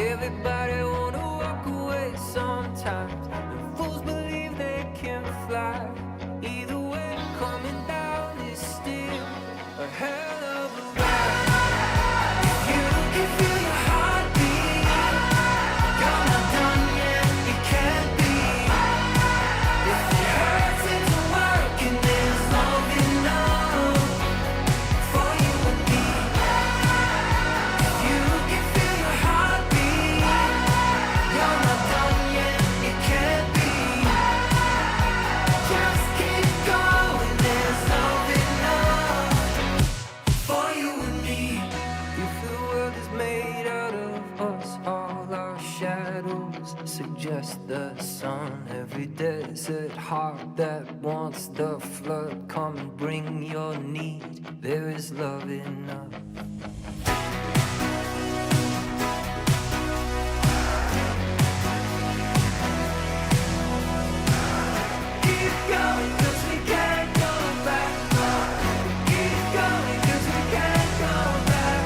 Everybody wanna walk away sometimes, and fools believe they can fly. Either way, coming down is still a hell of a ride. If you can feel your heartbeat, you're not done yet, it can't be. If it hurts, it's working, there's love enough for you and me. If you can feel your heartbeat, you're not done yet, it can't be. Just keep going, there's love enough for you and me. If the world is made out of us, all our shadows suggest the sun. Every desert heart that wants the flood, come and bring your need, there is love enough. Keep going, 'cause we can't go back. Keep going, 'cause we can't go back.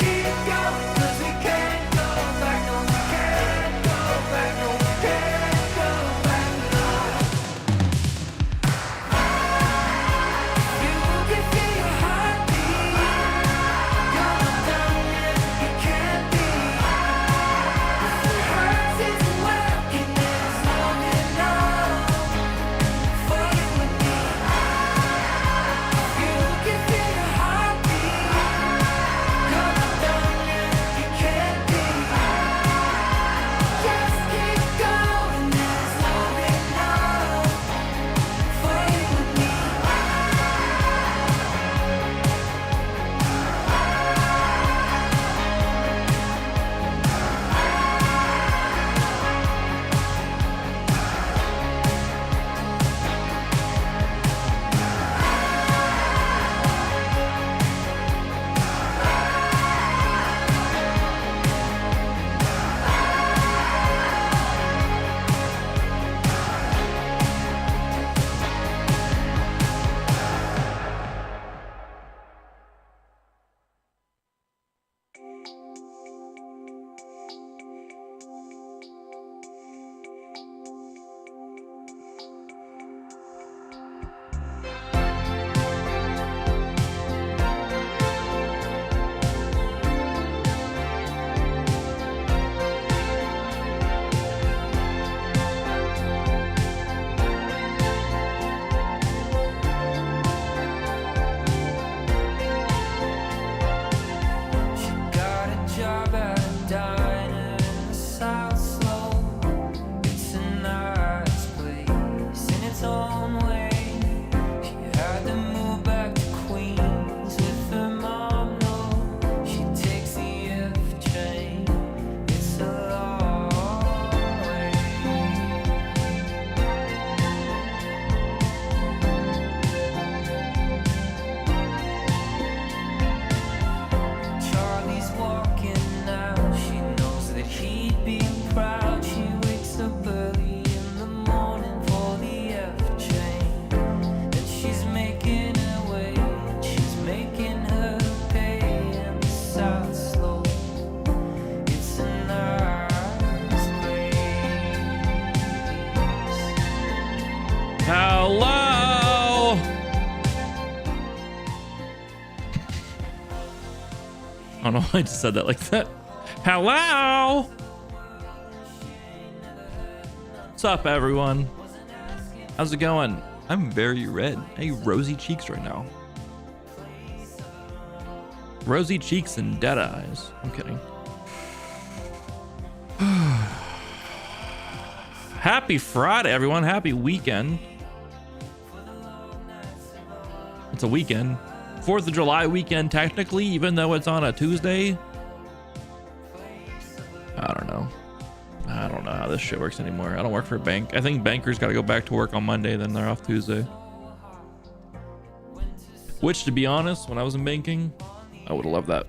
Keep going, 'cause we can't go back. No, we can't go back. No, we can't go back. No. You can feel your heartbeat. You're not done yet, it can't be. If it hurts, it's working, there's love enough for you and me. You can feel your heartbeat. You're not done yet, it can't be. Just keep going, there's love enough for you and me. She got a job at a diner in the South Slope. It's a nice place in its own way. She had to move back to Queens with her mom. No, she takes the F train. It's a long way. Charlie's walking now, she knows that he'd be proud. She wakes up early in the morning for the F train, and she's making her way, and she's making her pay in the South Slope. It's a nice place. Hello. I don't know why I just said that like that. Hello. What's up, everyone? How's it going? I'm very red. Hey, rosy cheeks right now. Rosy cheeks and dead eyes. I'm kidding. Happy Friday, everyone. Happy weekend. It's a weekend. 4th of July weekend, technically, even though it's on a Tuesday. I don't know. I don't know how this shit works anymore. I don't work for a bank. I think bankers got to go back to work on Monday, then they're off Tuesday. Which, to be honest, when I was in banking, I would have loved that.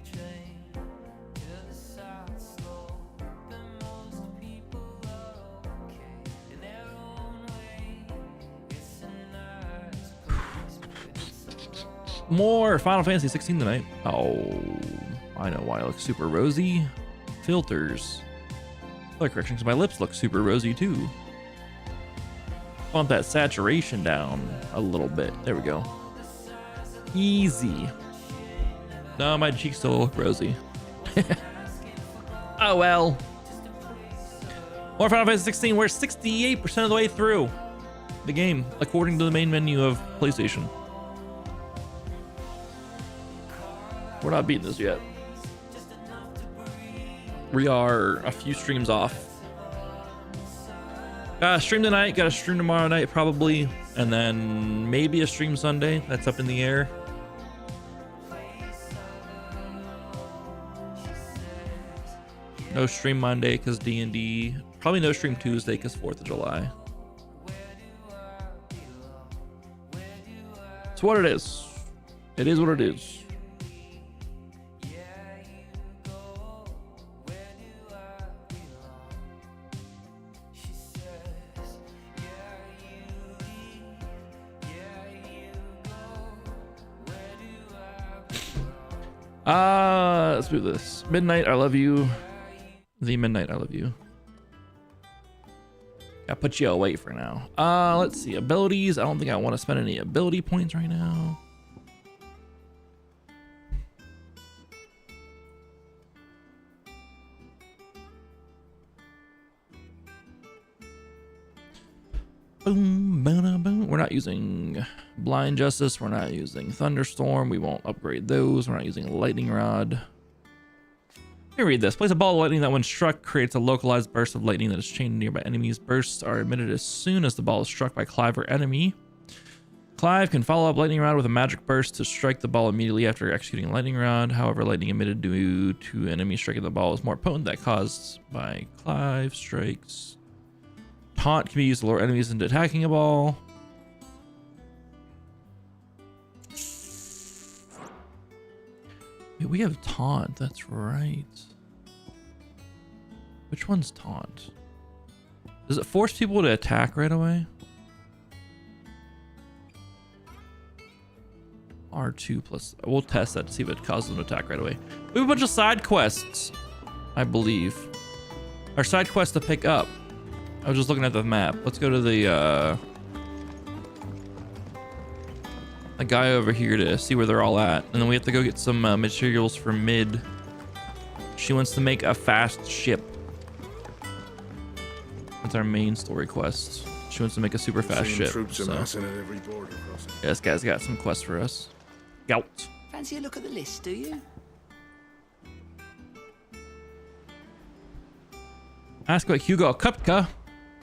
More Final Fantasy XVI tonight. Oh, I know why I look super rosy. filters. Color correction, because my lips look super rosy too. Bump that saturation down a little bit. There we go. Easy. No, my cheeks still look rosy. Oh well. More Final Fantasy 16. We're 68% of the way through the game, according to the main menu of PlayStation. We're not beating this yet. We are a few streams off. Stream tonight, got a stream tomorrow night probably, and then maybe a stream Sunday. That's up in the air. No stream Monday because D&D. Probably no stream Tuesday because 4th of July. It's what it is. It is what it is. Let's do this. Midnight, I love you. The Midnight, I love you. I'll put you away for now. Let's see. Abilities. I don't think I want to spend any ability points right now. Boom, boom, boom. We're not using Blind Justice. We're not using Thunderstorm. We won't upgrade those. We're not using Lightning Rod. Let me read this. Place a ball of lightning that when struck creates a localized burst of lightning that is chained to nearby enemies. Bursts are emitted as soon as the ball is struck by Clive or enemy. Clive can follow up Lightning Rod with a magic burst to strike the ball immediately after executing Lightning Rod. However, lightning emitted due to enemy striking the ball is more potent than caused by Clive strikes. Taunt can be used to lure enemies into attacking a ball. Wait, we have taunt, that's right. Which one's taunt? Does it force people to attack right away? R2 plus, we'll test that to see if it causes them to attack right away. We have a bunch of side quests, I believe. Our side quests to pick up. I was just looking at the map. Let's go to the a guy over here to see where they're all at. And then we have to go get some materials for Mid. She wants to make a fast ship. That's our main story quest. She wants to make a super fast ship. Troops So. amassing at every border crossing. Yeah, this guy's got some quests for us. Gout. Fancy a look at the list, do you? Ask about Hugo Kupka.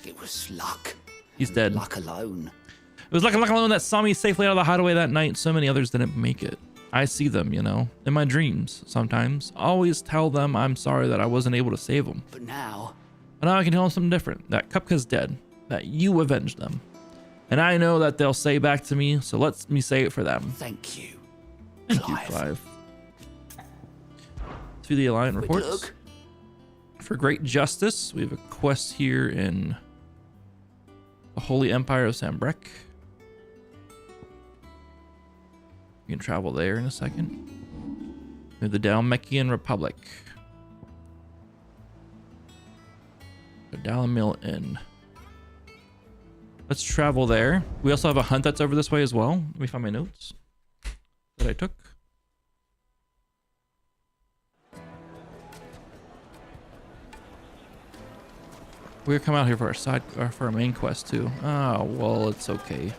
It was luck. He's dead. Luck alone. It was luck alone that saw me safely out of the hideaway that night. So many others didn't make it. I see them, you know, in my dreams sometimes. Always tell them I'm sorry that I wasn't able to save them. But now I can tell them something different. That Kupka's dead. That you avenged them. And I know that they'll say back to me, so let me say it for them. thank you, Thank Clive. you, Clive. To the Alliant Quick reports. look. For great justice, we have a quest here in the Holy Empire of Sambrek. We can travel there in a second. We have the Dalmekian Republic. The Dalamil Inn. Let's travel there. We also have a hunt that's over this way as well. Let me find my notes that I took. We're coming out here for our side, or for our main quest too. Oh, well, it's okay. Leave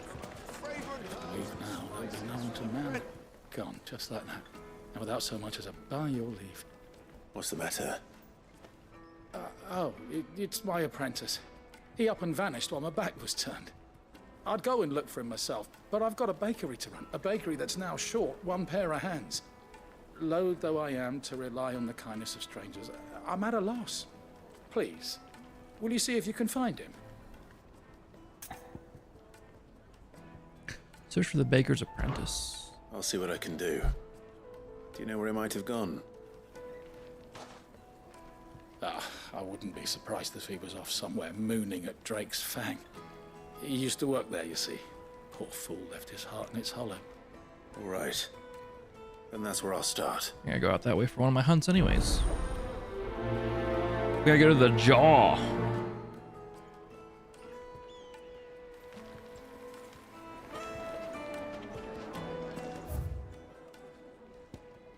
now, they'll be known to man. Gone, just like that. And without so much as a by your leave. What's the matter? It's my apprentice. He up and vanished while my back was turned. I'd go and look for him myself, but I've got a bakery to run. A bakery that's now short one pair of hands. Loath though I am to rely on the kindness of strangers, I'm at a loss. Please, will you see if you can find him? Search for the baker's apprentice. I'll see what I can do. Do you know where he might have gone? I wouldn't be surprised if he was off somewhere mooning at Drake's Fang. He used to work there, you see. Poor fool left his heart in its hollow. All right. Then that's where I'll start. I'm gonna go out that way for one of my hunts anyways. We gotta go to the jaw.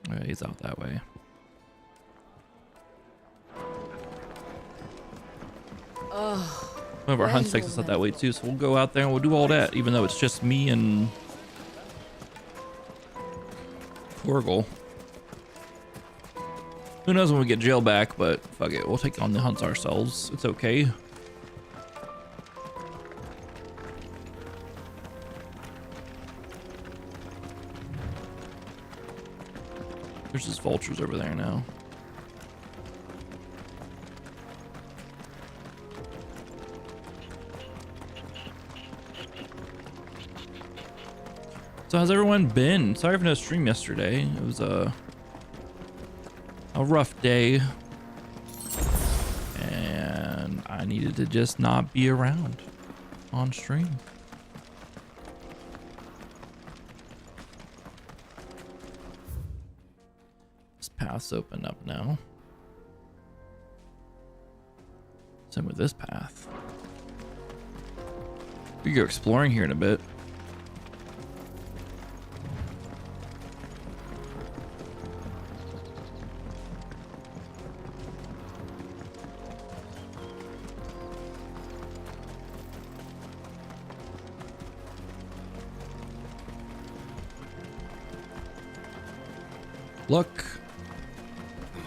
Alright, he's out that way. One of our hunts takes us out that way too, so we'll go out there and we'll do all that, even though it's just me and Torgal. Who knows when we get Jill back, but fuck it, we'll take on the hunts ourselves. It's okay. There's just vultures over there now. So how's everyone been? Sorry for no stream yesterday. It was a rough day. And I needed to just not be around on stream. This path's open up now. Same with this path. We go exploring here in a bit. Look.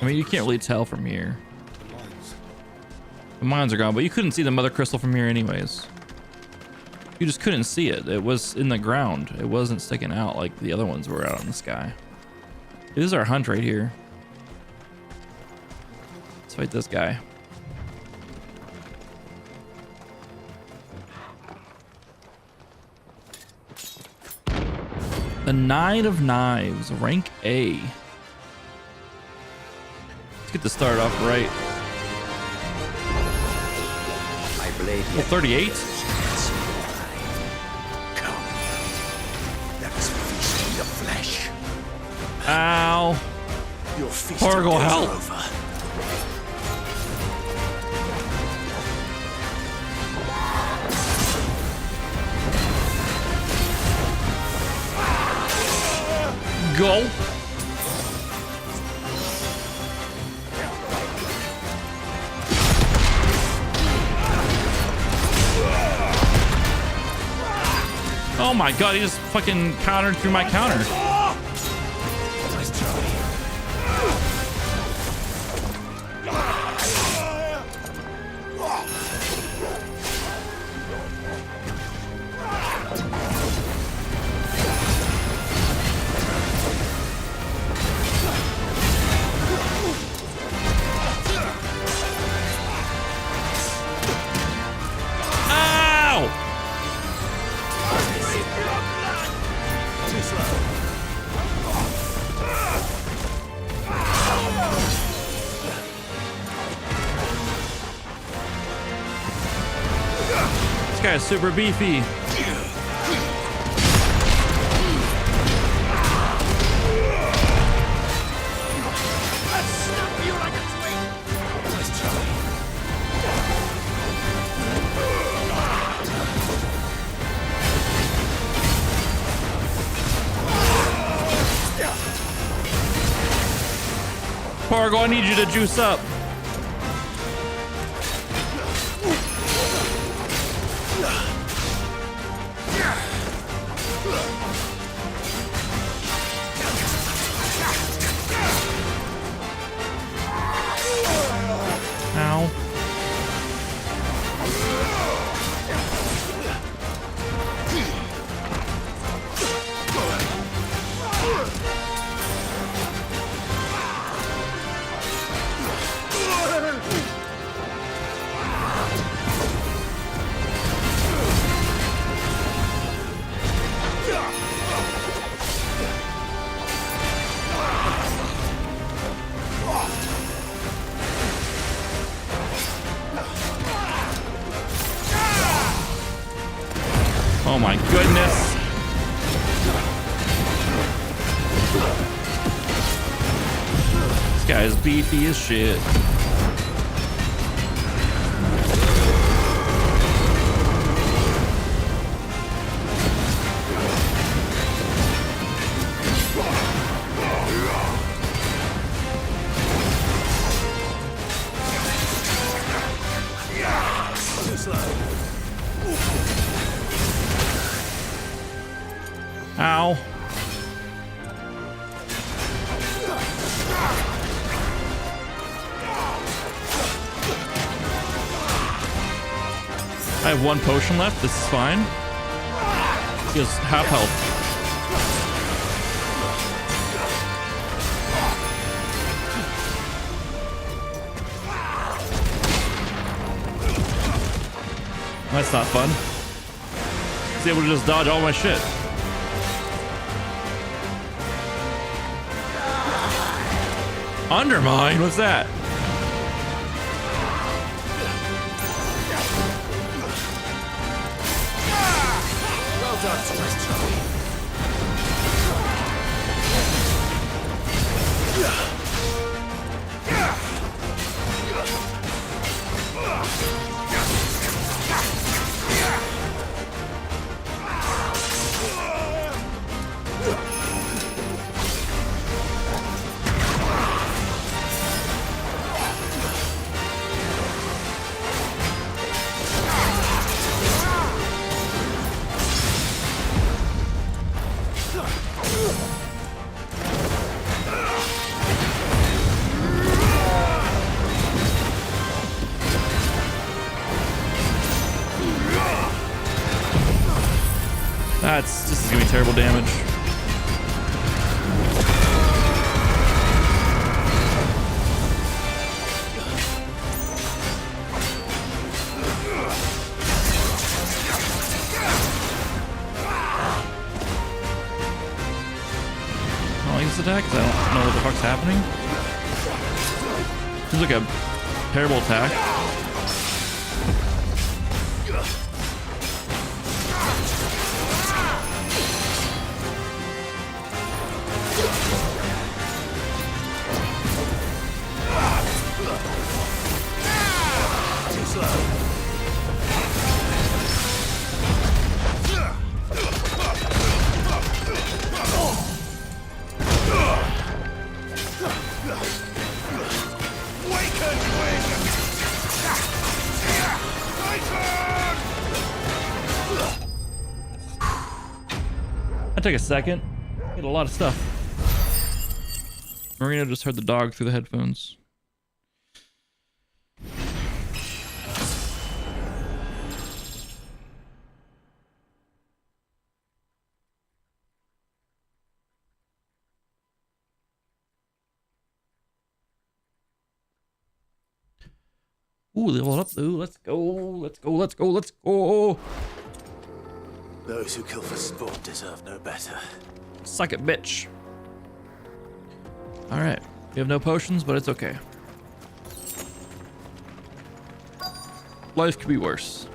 I mean, you can't really tell from here. The mines are gone, but you couldn't see the mother crystal from here anyways. You just couldn't see it. It was in the ground. It wasn't sticking out like the other ones were out in the sky. This is our hunt right here. Let's fight this guy. The Nine of Knives, rank A. Let's get this started off right. Well, 38? Come. Let us feast on the flesh. Ow. Your feast Torgal, is help. over. Go. Oh my god, he just fucking countered through my counter. Nice try. Ow! This guy's super beefy. Pargo, I need you to juice up. Ow. Oh my goodness. This guy is beefy as shit. Ow. I have 1 potion left. This is fine. He has half health. That's not fun. He's able to just dodge all my shit. Undermine? What's that? Well done, Twist. This is gonna be terrible damage. I don't like this attack because I don't know what the fuck's happening. Seems like a terrible attack. Take a second. Get a lot of stuff. Marina just heard the dog through the headphones. Ooh, level up. Ooh, let's go. Let's go. Let's go. Let's go. Those who kill for sport deserve no better. Suck it, bitch. Alright. We have no potions, but it's okay. Life could be worse.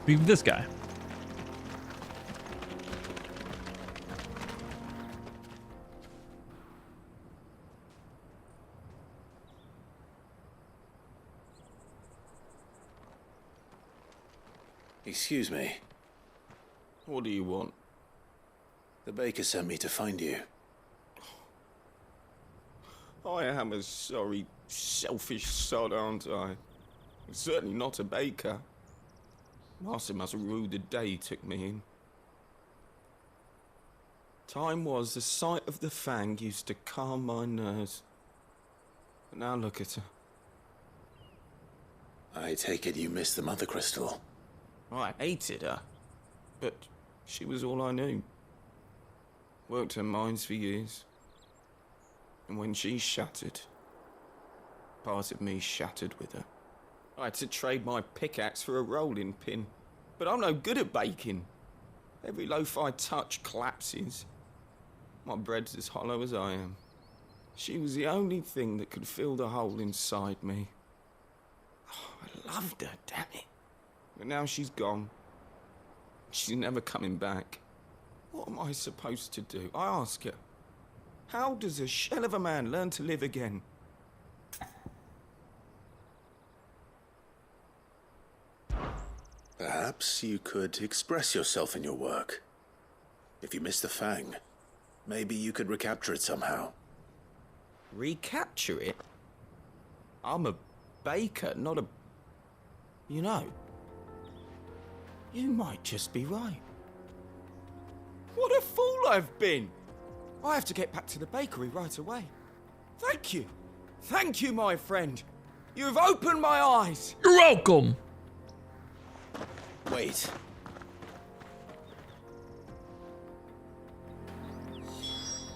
Maybe this guy. Excuse me. What do you want? The baker sent me to find you. I am a sorry, selfish sod, aren't I? I'm certainly not a baker. Master must rue the day he took me in. Time was the sight of the fang used to calm my nerves. But now look at her. I take it you missed the Mother Crystal. I hated her, but she was all I knew. Worked her mines for years. And when she shattered, part of me shattered with her. I had to trade my pickaxe for a rolling pin, but I'm no good at baking. Every loaf I touch collapses. My bread's as hollow as I am. She was the only thing that could fill the hole inside me. Oh, I loved her, damn it. But now she's gone. She's never coming back. What am I supposed to do? I ask her. How does a shell of a man learn to live again? Perhaps you could express yourself in your work. If you missed the fang, maybe you could recapture it somehow. Recapture it? I'm a baker, not a... You know, you might just be right. What a fool I've been! I have to get back to the bakery right away. Thank you. Thank you, my friend. You've opened my eyes. You're welcome. Wait.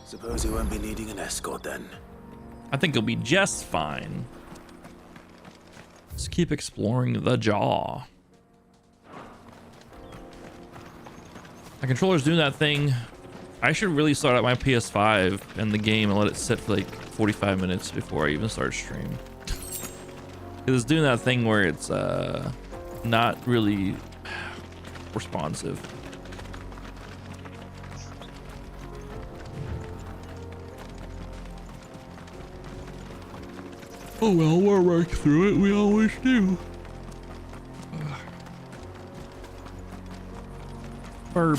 Suppose you won't be needing an escort then. I think you'll be just fine. Let's keep exploring the jaw. My controller's doing that thing. I should really start up my PS5 and the game and let it sit for like 45 minutes before I even start stream. Because it's doing that thing where it's not really responsive. Oh well, we'll work through it. We always do. Burb.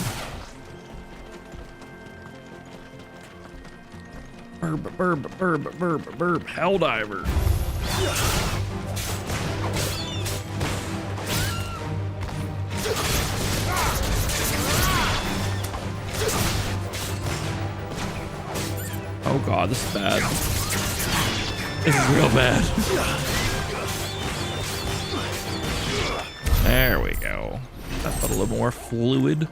Burb. Helldiver. Oh god, this is bad. This is real bad. There we go. That felt a little more fluid.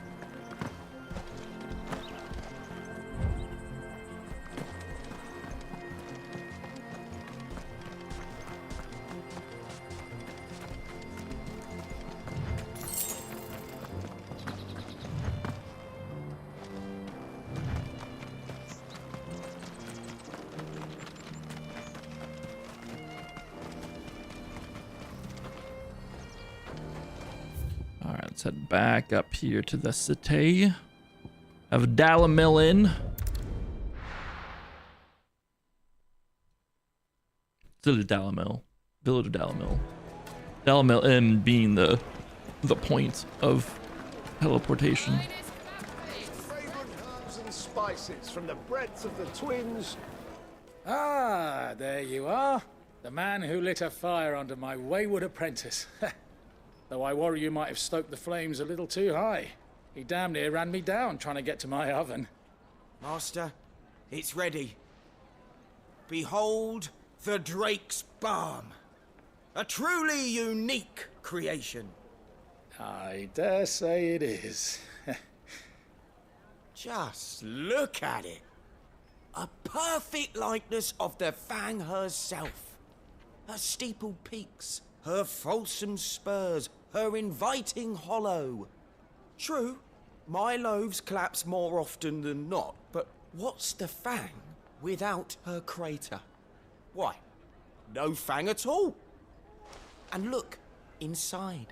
Let's head back up here to the city of Dalamilin. City of Dalamil. Village of Dalamil. Dalamil being the point of teleportation. Favorite herbs and spices from the breadth of the twins. Ah, there you are. The man who lit a fire under my wayward apprentice. Though I worry you might have stoked the flames a little too high. He damn near ran me down trying to get to my oven. Master, it's ready. Behold the Drake's Balm. A truly unique creation. I dare say it is. Just look at it. A perfect likeness of the Fang herself. Her steepled peaks, her fulsome spurs, her inviting hollow. True, my loaves collapse more often than not, but what's the Fang without her crater? Why, no Fang at all. And look, inside.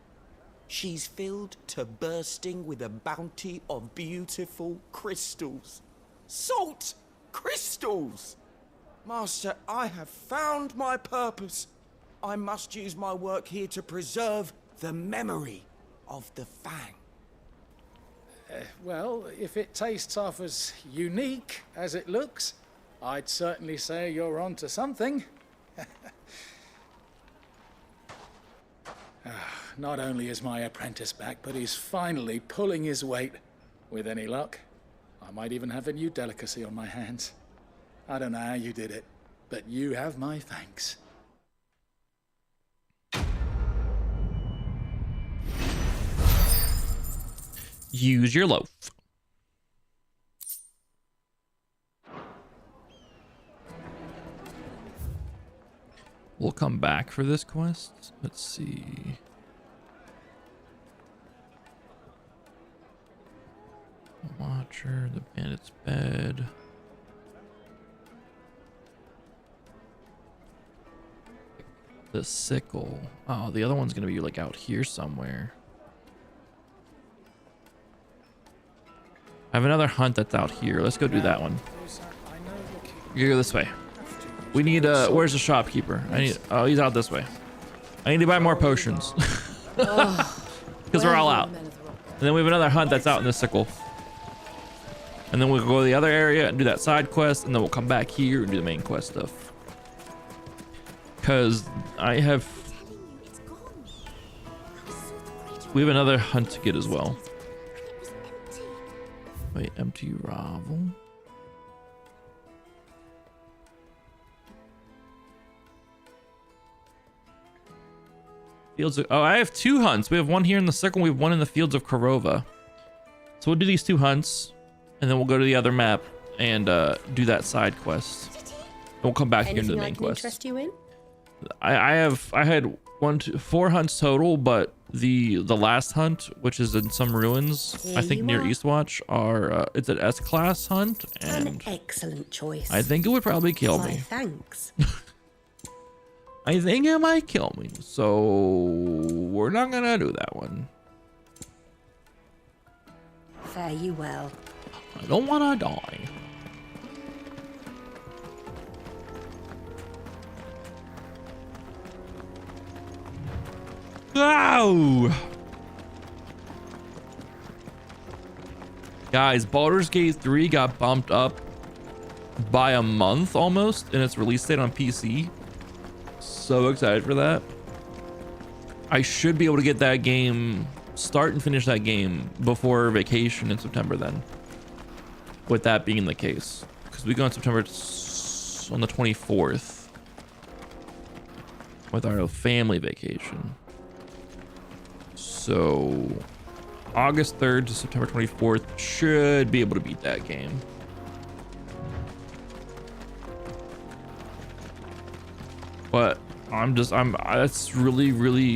She's filled to bursting with a bounty of beautiful crystals. Salt crystals! Master, I have found my purpose. I must use my work here to preserve the memory of the Fang. Well, if it tastes half as unique as it looks, I'd certainly say you're onto something. Not only is my apprentice back, but he's finally pulling his weight. With any luck, I might even have a new delicacy on my hands. I don't know how you did it, but you have my thanks. Use your loaf. We'll come back for this quest. Let's see. The Watcher, the Bandit's Bed. The Sickle. Oh, the other one's gonna be like out here somewhere. I have another hunt that's out here. Let's go do that one. You go this way. We need where's the shopkeeper? Oh, he's out this way. I need to buy more potions. Because we're all out. And then we have another hunt that's out in the Sickle. And then we'll go to the other area and do that side quest, and then we'll come back here and do the main quest stuff. Because I have We have another hunt to get as well. Wait, empty ravel. Fields of, oh, I have 2 hunts. We have one here in the circle. We have one in the fields of Korova. So we'll do these 2 hunts, and then we'll go to the other map and do that side quest. And we'll come back here into the main quest. Interest you in? I had 4 hunts total, but the last hunt, which is in some ruins, I think near Eastwatch, are it's an S-class hunt, and An excellent choice. I think it would probably kill Why, me. thanks. I think it might kill me, so we're not gonna do that one. Fare you well. I don't wanna die. Ow! Guys, Baldur's Gate 3 got bumped up by a month almost in its release date on PC. So excited for that. I should be able to get that game, start and finish that game before vacation in September then. With that being the case. Because we go on September on the 24th. With our family vacation. So August 3rd to September 24th should be able to beat that game. But that's really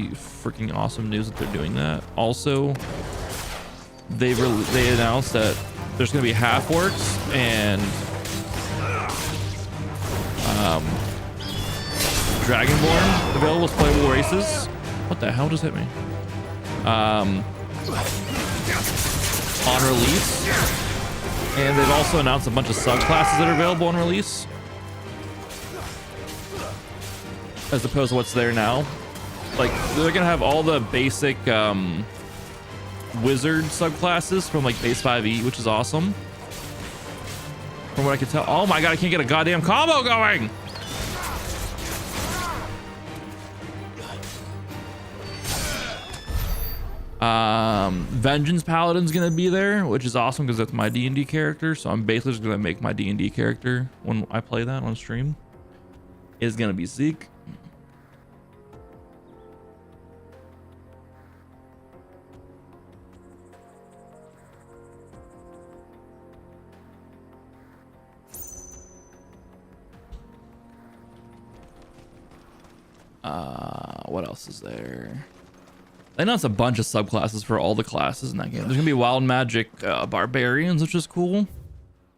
freaking awesome news that they're doing that. Also, they announced that there's gonna be half orcs and Dragonborn available as playable races. What the hell just hit me? On release, and they've also announced a bunch of subclasses that are available on release, as opposed to what's there now. Like, they're gonna have all the basic wizard subclasses from like base 5e, which is awesome. From what I can tell. Oh my god, I can't get a goddamn combo going. Vengeance Paladin's gonna be there, which is awesome because that's my D&D character. So I'm basically just gonna make my D&D character when I play that on stream. It's gonna be Zeke. What else is there? They announced a bunch of subclasses for all the classes in that game. There's gonna be wild magic barbarians, which is cool.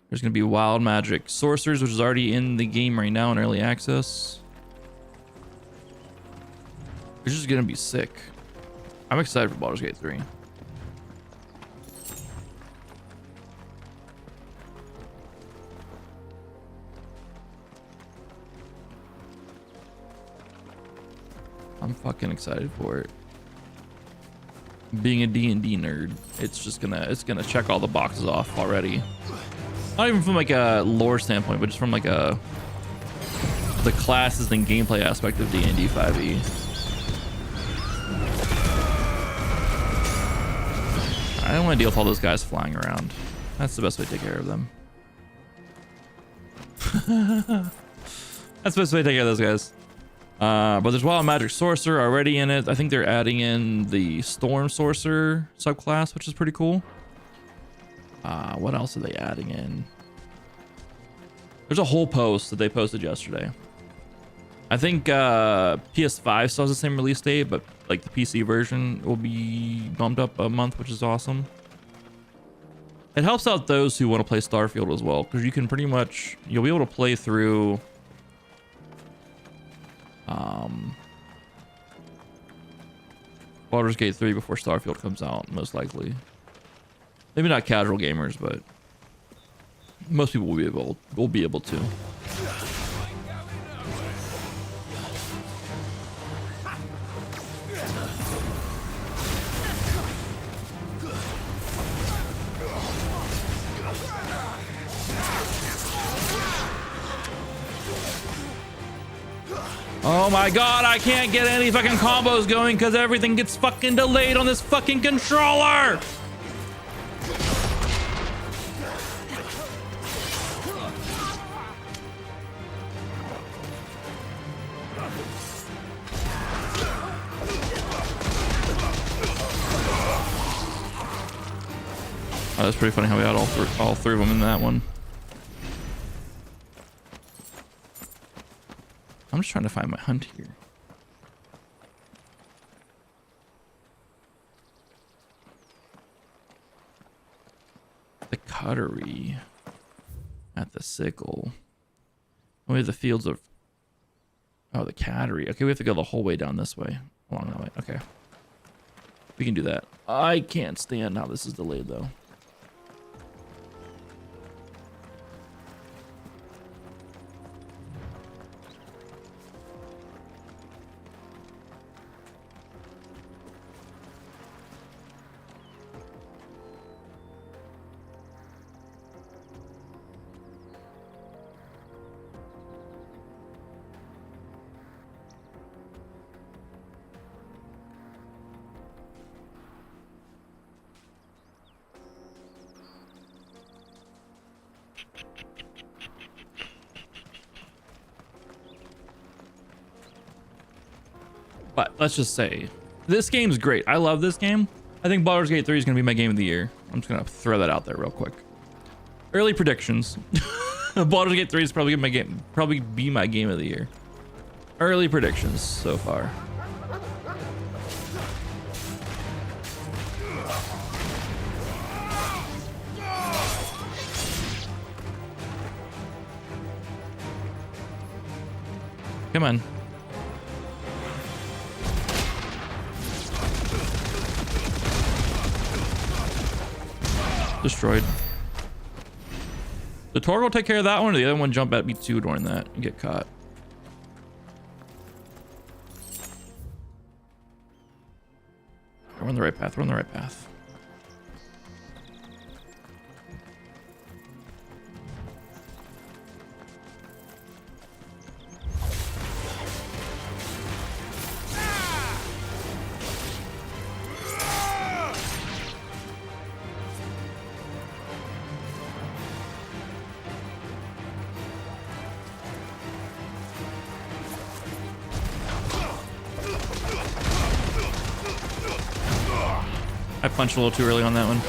There's gonna be wild magic sorcerers, which is already in the game right now in early access. It's just gonna be sick. I'm excited for Baldur's Gate 3. I'm fucking excited for it. Being a D&D nerd, it's gonna check all the boxes off already. Not even from like a lore standpoint, but just from like the classes and gameplay aspect of D&D 5e. I don't want to deal with all those guys flying around. That's the best way to take care of them. That's the best way to take care of those guys. But there's Wild Magic Sorcerer already in it. I think they're adding in the Storm Sorcerer subclass, which is pretty cool. What else are they adding in? There's a whole post that they posted yesterday. I think PS5 still has the same release date, but like the PC version will be bumped up a month, which is awesome. It helps out those who want to play Starfield as well, because you can pretty much, you'll be able to play through Baldur's Gate 3 before Starfield comes out, most likely. Maybe not casual gamers, but most people will be able to. Oh my god, I can't get any fucking combos going because everything gets fucking delayed on this fucking controller! Oh, that's pretty funny how we had all three of them in that one. I'm just trying to find my hunt here. The cuttery at the sickle. We have the fields of... Oh, the cattery. Okay, we have to go the whole way down this way. Along that way. Okay. We can do that. I can't stand how this is delayed, though. But let's just say, this game's great. I love this game. I think Baldur's Gate 3 is going to be my game of the year. I'm just going to throw that out there real quick. Early predictions. Baldur's Gate 3 is probably be my game of the year. Early predictions so far. Come on. Destroyed. The Torg will take care of that one, or the other one jump at me too during that and get caught. We're on the right path. We're on the right path. I punched a little too early on that one.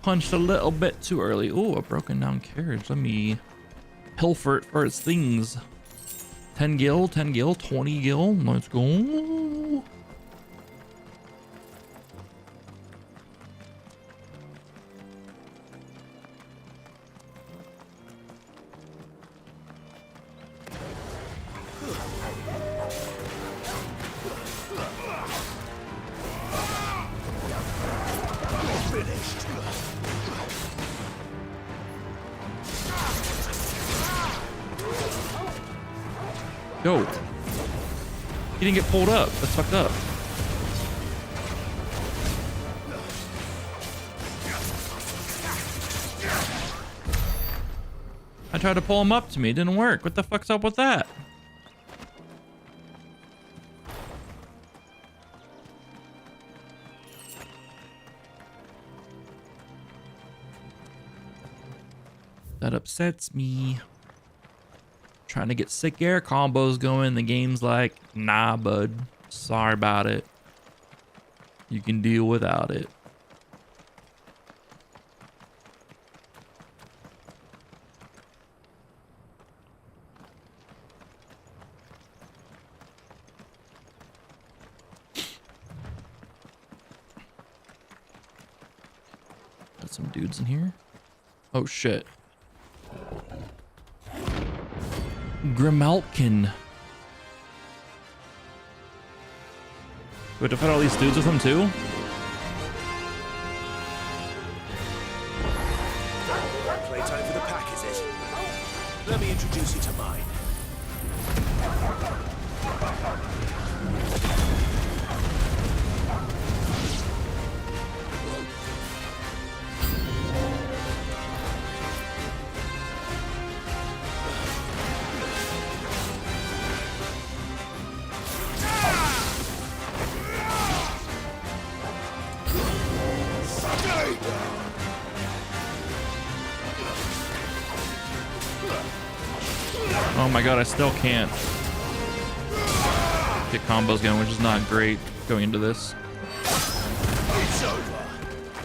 Punched a little bit too early. Ooh, a broken down carriage. Let me pilfer it for its things. 10 gil, 10 gil, 20 gil. Let's go. Yo. He didn't get pulled up. That's fucked up. I tried to pull him up to me. It didn't work. What the fuck's up with that? That upsets me. Trying to get sick air combos going. The game's like, nah, bud. Sorry about it. You can deal without it. Got some dudes in here. Oh, shit. Grimalkin. Do we have to fight all these dudes with him too? Playtime for the pack, is it? Let me introduce you to mine. Oh my god, I still can't get combos going, which is not great going into this.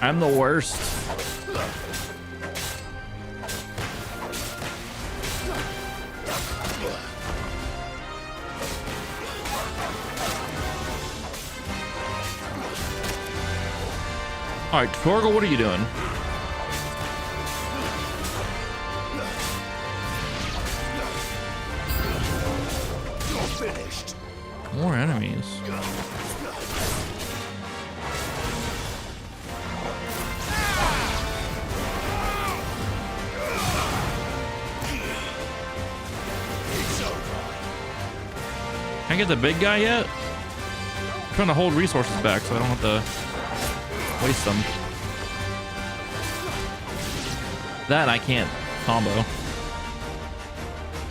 I'm the worst. All right, Torgal, what are you doing? You're finished. More enemies. Can I get the big guy yet? I'm trying to hold resources back so I don't have to waste them. That I can't combo.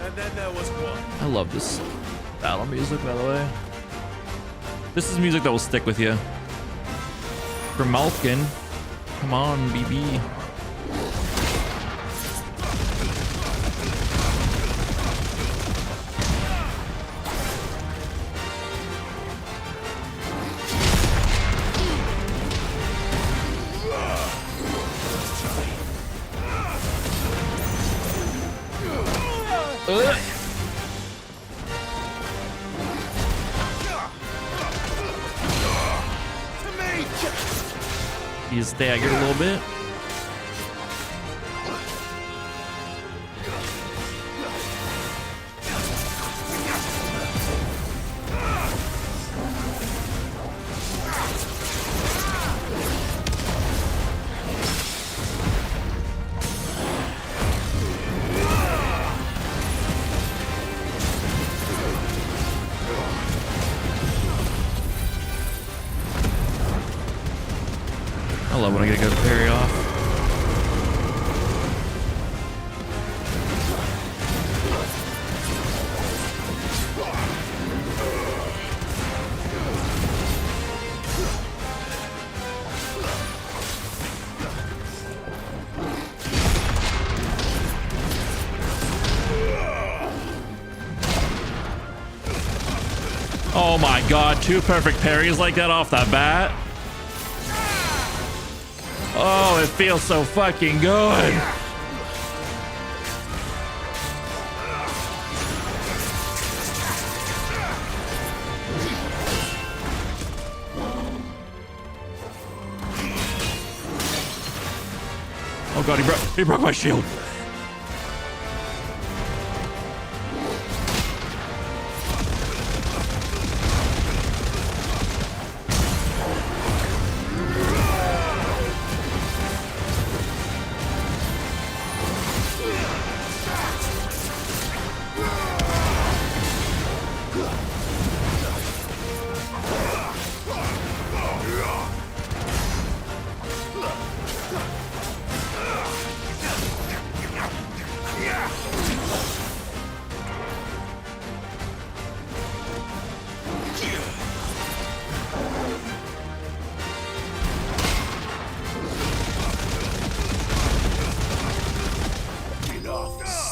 And then there was one. I love this battle music, by the way. This is music that will stick with you. For Malkin, come on, BB. You staggered a little bit. I love when I get a good parry off. Oh my god, 2 perfect parries like that off the bat. Oh, it feels so fucking good. Oh god, he broke my shield.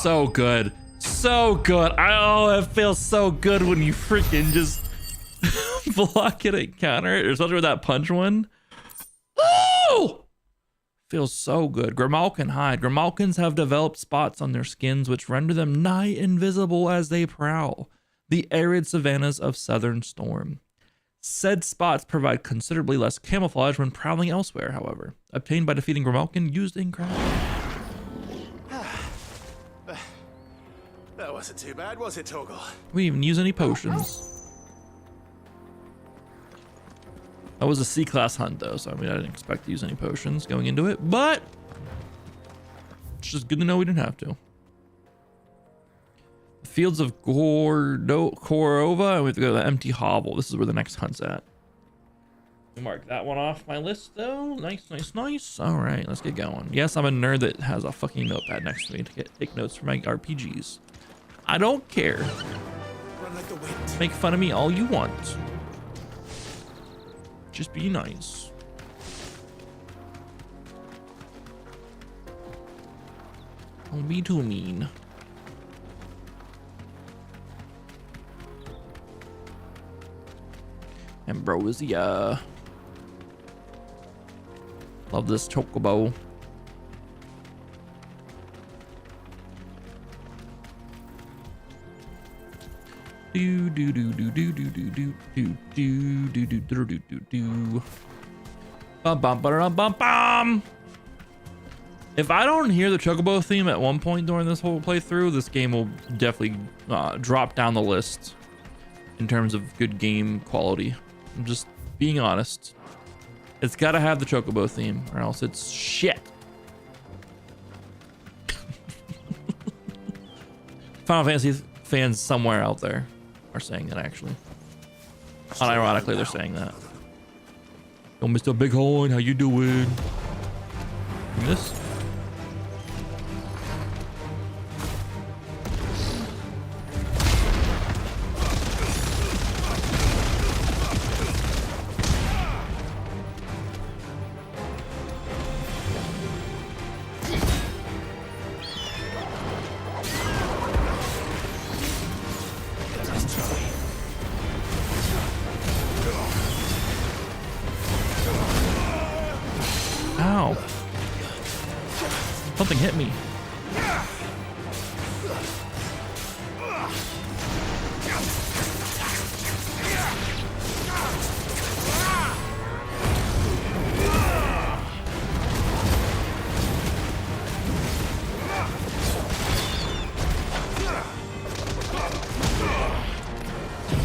So good. So good. Oh, it feels so good when you freaking just block it and counter it, especially with that punch one. Oh! Feels so good. Grimalkin hide. Grimalkins have developed spots on their skins which render them nigh invisible as they prowl the arid savannas of Southern Storm. Said spots provide considerably less camouflage when prowling elsewhere, however. Obtained by defeating Grimalkin used in crafting. That wasn't too bad, was it, Torgal? We didn't even use any potions. That was a C-class hunt, though, so I mean, I didn't expect to use any potions going into it, but it's just good to know we didn't have to. The fields of Korova, and we have to go to the empty hovel. This is where the next hunt's at. Mark that one off my list, though. Nice, nice, nice. All right, let's get going. Yes, I'm a nerd that has a fucking notepad next to me to take notes for my RPGs. I don't care. Run like the wind. Make fun of me all you want. Just be nice. Don't be too mean. Ambrosia. Love this chocobo. Do do do do do do do do do do do do do do do do. Bum bum bum bum bum. If I don't hear the chocobo theme at one point during this whole playthrough, this game will definitely drop down the list in terms of good game quality. I'm just being honest. It's got to have the chocobo theme, or else it's shit. Final Fantasy fans somewhere out there are saying that, actually. Unironically, they're saying that. Yo, Mr. Bighorn, how you doing? This? Ow. Something hit me.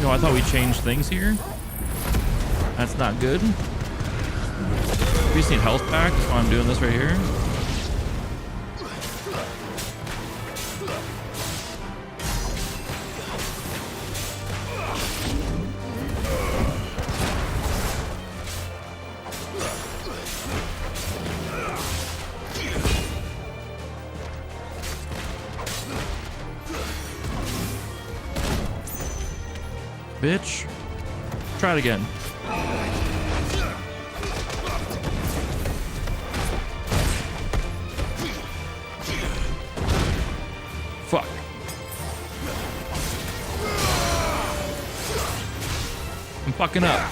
Yo, I thought we changed things here. That's not good. We just need health back, that's why I'm doing this right here. Bitch. Try it again. Fuck. I'm fucking up.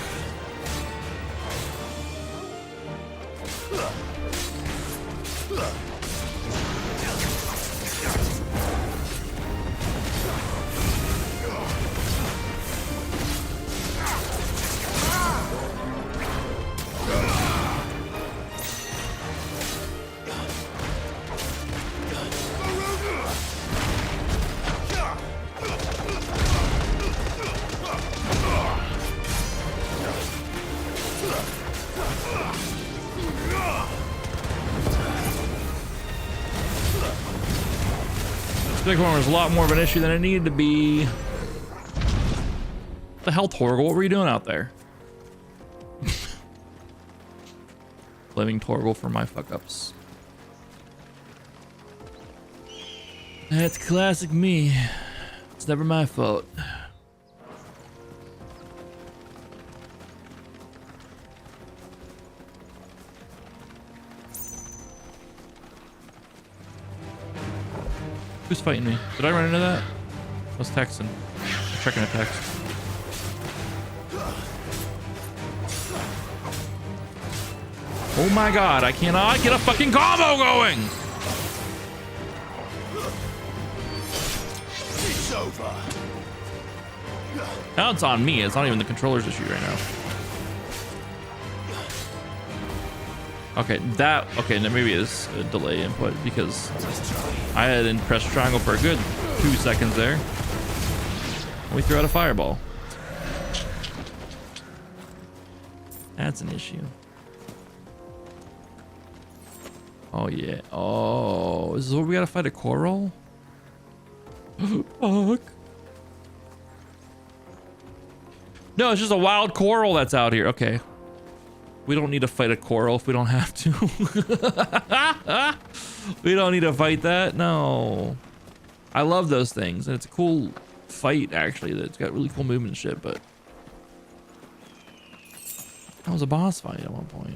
Bighorn was a lot more of an issue than it needed to be. The hell, Torgal? What were you doing out there? Blaming Torgal for my fuck ups. That's classic me. It's never my fault. Who's fighting me? Did I run into that? I was texting. I'm checking a text. Oh my god, I cannot get a fucking combo going! It's over. Now it's on me. It's not even the controller's issue right now. Okay, okay, now maybe it's a delay input because I hadn't pressed triangle for a good 2 seconds there. We threw out a fireball. That's an issue. Oh yeah. Oh, this is where we gotta fight a coral? Fuck. No, it's just a wild coral that's out here. Okay. We don't need to fight a coral if we don't have to. We don't need to fight that. No. I love those things. And it's a cool fight, actually. It's got really cool movement and shit, but... That was a boss fight at one point.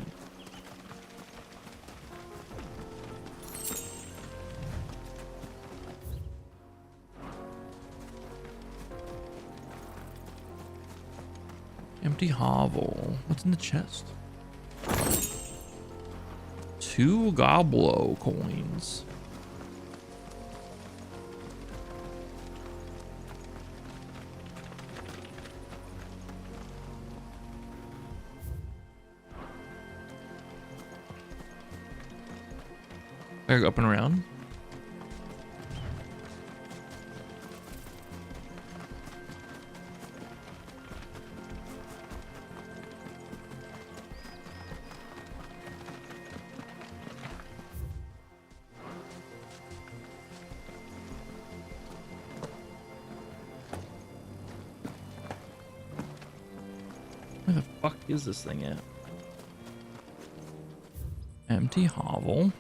Empty hovel. What's in the chest? 2 goblo coins. Better go up and around. Where the fuck is this thing at? Empty hovel.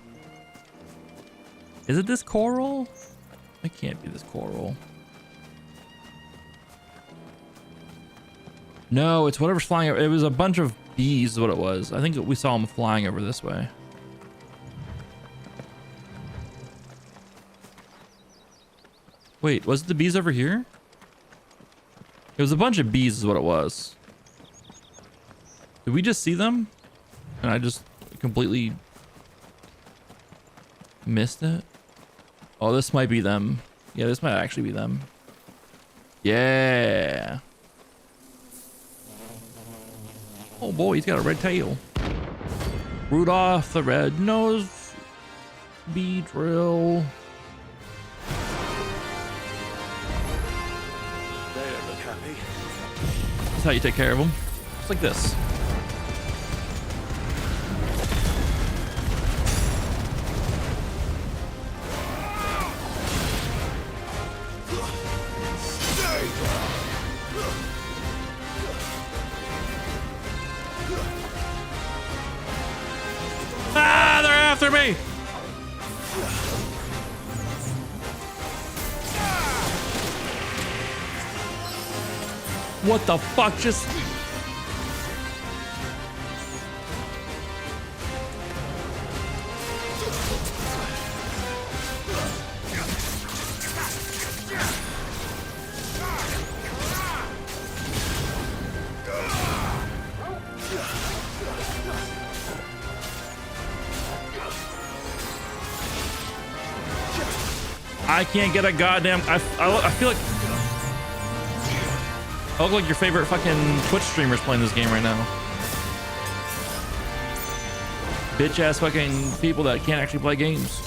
Is it this coral? It can't be this coral. No, it's whatever's flying over. It was a bunch of bees is what it was. I think we saw them flying over this way. Wait, was it the bees over here? It was a bunch of bees is what it was. Did we just see them? And I just completely missed it? Oh, this might be them. Yeah, this might actually be them. Yeah. Oh boy, he's got a red tail. Rudolph the red-nosed bee drill. They don't look happy. That's how you take care of them. Just like this. Ah, they're after me! What the fuck just... I can't get a goddamn... I feel like... I look like your favorite fucking Twitch streamers playing this game right now. Bitch ass fucking people that can't actually play games.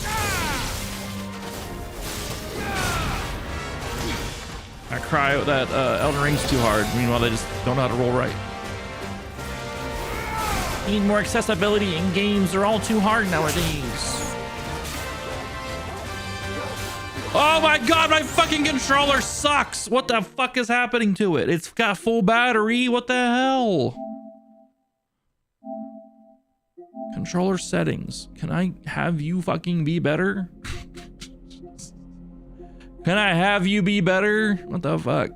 I cry that Elden Ring's too hard. Meanwhile, they just don't know how to roll right. Need more accessibility in games. They're all too hard nowadays. Oh my god, my fucking controller sucks! What the fuck is happening to it? It's got full battery, what the hell? Controller settings. Can I have you fucking be better? Can I have you be better? What the fuck?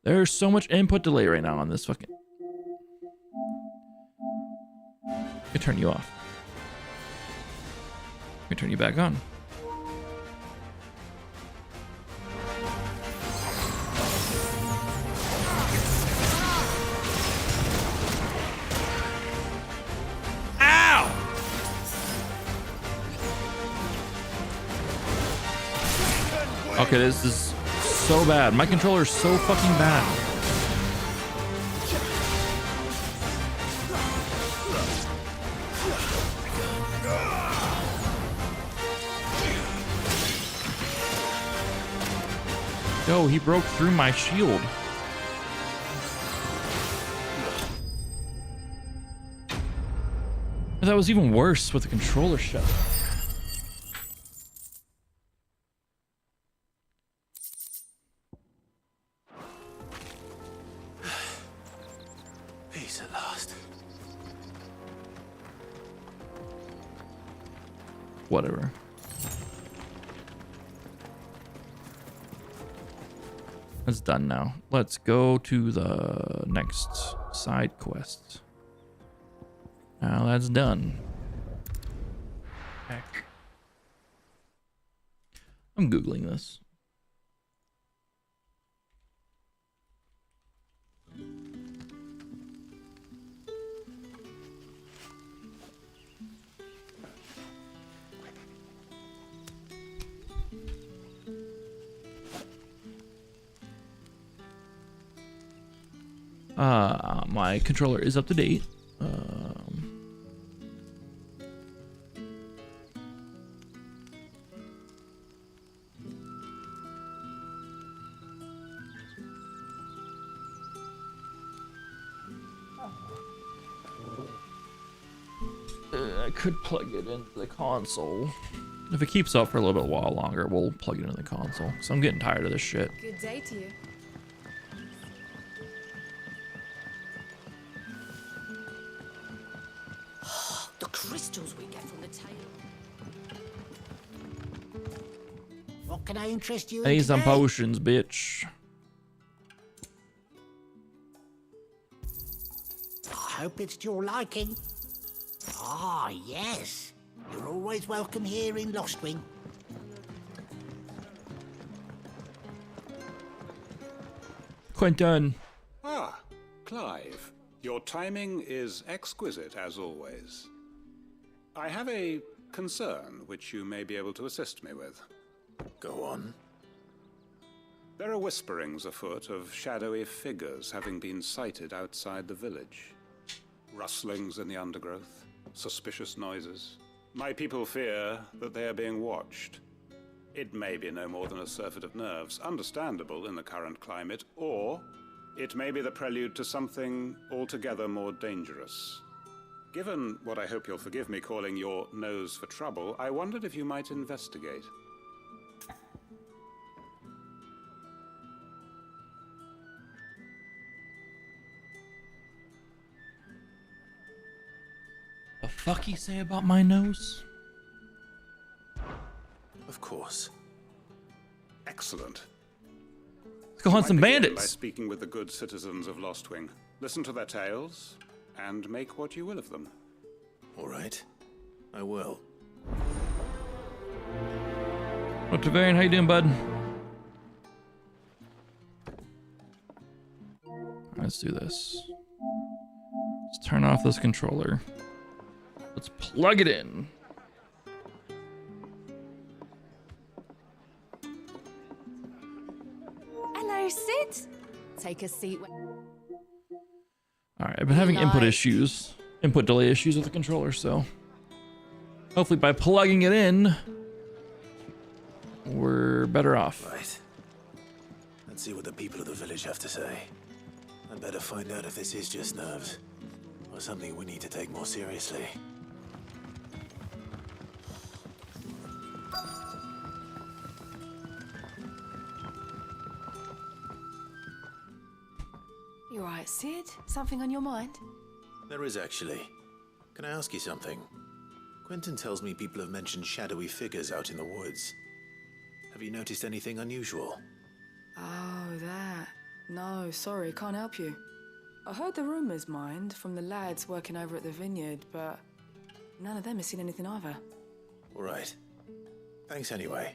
There's so much input delay right now on this fucking... I can turn you off. I can turn you back on. Ow! Okay, this is so bad. My controller is so fucking bad. Yo, he broke through my shield. That was even worse with the controller shut. Peace at last. Whatever. That's done now. Let's go to the next side quest. Now that's done. Heck. I'm Googling this. My controller is up to date. I could plug it into the console. If it keeps up for a little bit while longer, we'll plug it into the console. So I'm getting tired of this shit. Good day to you. The crystals we get from the tail. What can I interest you in Hey, some today? potions, bitch. I hope it's to your liking. Ah, yes. You're always welcome here in Lostwing. Quentin. Ah, Clive. Your timing is exquisite, as always. I have a concern which you may be able to assist me with. Go on. There are whisperings afoot of shadowy figures having been sighted outside the village. Rustlings in the undergrowth, suspicious noises. My people fear that they are being watched. It may be no more than a surfeit of nerves, understandable in the current climate, or it may be the prelude to something altogether more dangerous. Given what I hope you'll forgive me calling your nose for trouble, I wondered if you might investigate. The fuck he say about my nose? Of course. Excellent. Let's go hunt some I begin by bandits. speaking with the good citizens of Lostwing. Listen to their tales, and make what you will of them. All right. I will. What Tavarian, how you doing, bud? Let's do this. Let's turn off this controller. Let's plug it in. Hello, Sid. Take a seat. All right, I've been having input Like- input delay issues with the controller, so hopefully by plugging it in, we're better off. Right. Let's see what the people of the village have to say. I'd better find out if this is just nerves, or something we need to take more seriously. You right, Sid? Something on your mind? There is actually. Can I ask you something? Quentin tells me people have mentioned shadowy figures out in the woods. Have you noticed anything unusual? Oh, that. No, sorry, can't help you. I heard the rumours, mind, from the lads working over at the vineyard, but none of them has seen anything either. All right. Thanks anyway.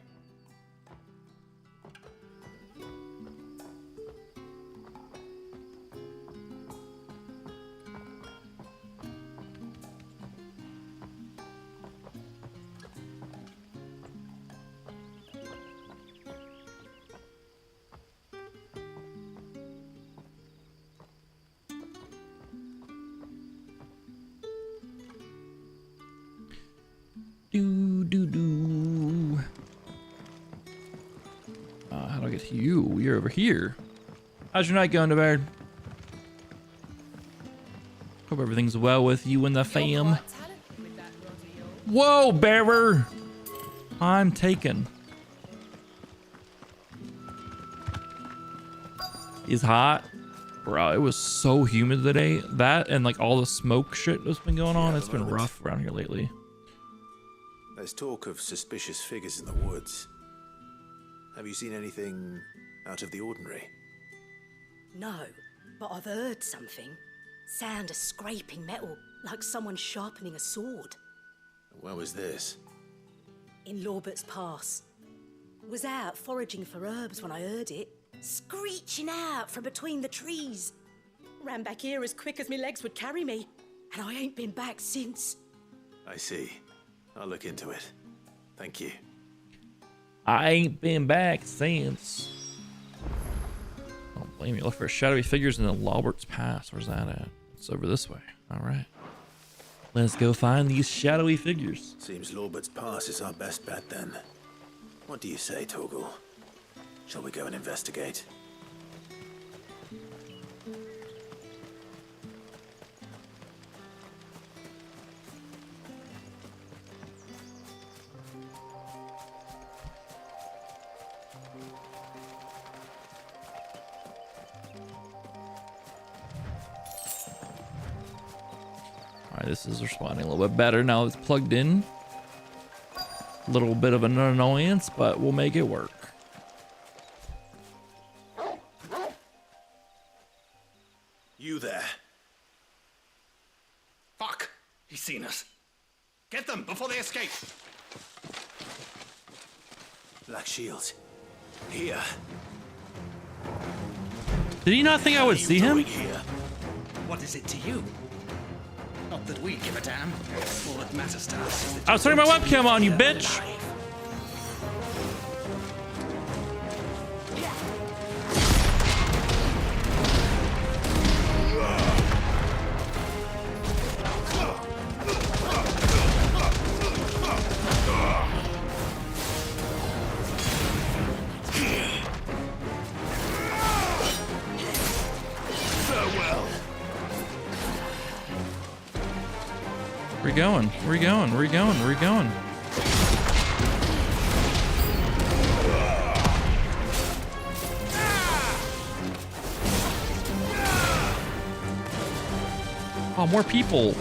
Do. How do I get to you? You're over here. How's your night going, Devard? Hope everything's well with you and the fam. Whoa, bearer! I'm taken. Is hot. Bro, it was so humid today. That and like all the smoke shit that's been going on, it's been rough around here lately. There's talk of suspicious figures in the woods. Have you seen anything out of the ordinary? No, but I've heard something. Sound of scraping metal, like someone sharpening a sword. Where was this? In Lorbert's Pass. Was out foraging for herbs when I heard it, screeching out from between the trees. Ran back here as quick as my legs would carry me, and I ain't been back since. I see. I'll look into it. Thank you. I ain't been back since. Don't blame me. Look for shadowy figures in the Lorbert's Pass. Where's that at? It's over this way. All right. Let's go find these shadowy figures. Seems Lorbert's Pass is our best bet then. What do you say, Torgal? Shall we go and investigate? Alright, this is responding a little bit better now it's plugged in. A little bit of an annoyance, but we'll make it work. You there. Fuck! He's seen us. Get them before they escape! Black shields. Here. Did he not think I would see him? Here. What is it to you? Not that we give a damn. All that matters to us is that I was turning my webcam on, you bitch! Where you going? Where you going? Where you going? Where you going? Oh, more people.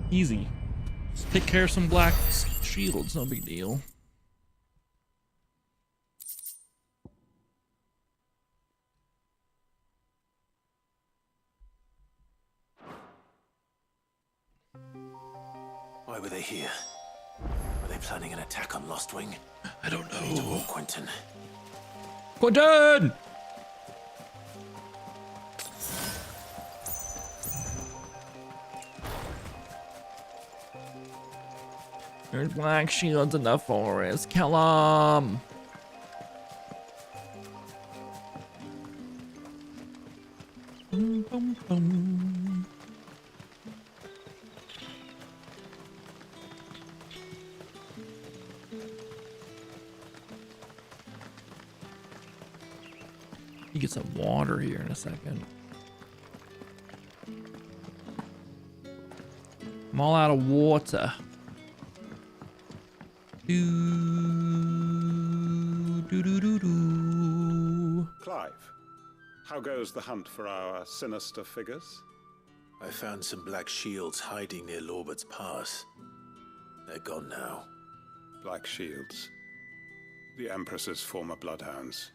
Easy. Just take care of some black shields, no big deal. Why were they here? Were they planning an attack on Lostwing? I don't know. Need to warn Quentin. Quentin! There's black shields in the forest. Kill 'em! Boom, boom, boom. You get some water here in a second. I'm all out of water. Clive, how goes the hunt for our sinister figures? I found some black shields hiding near Lorbert's Pass. They're gone now. Black shields. The Empress's former bloodhounds.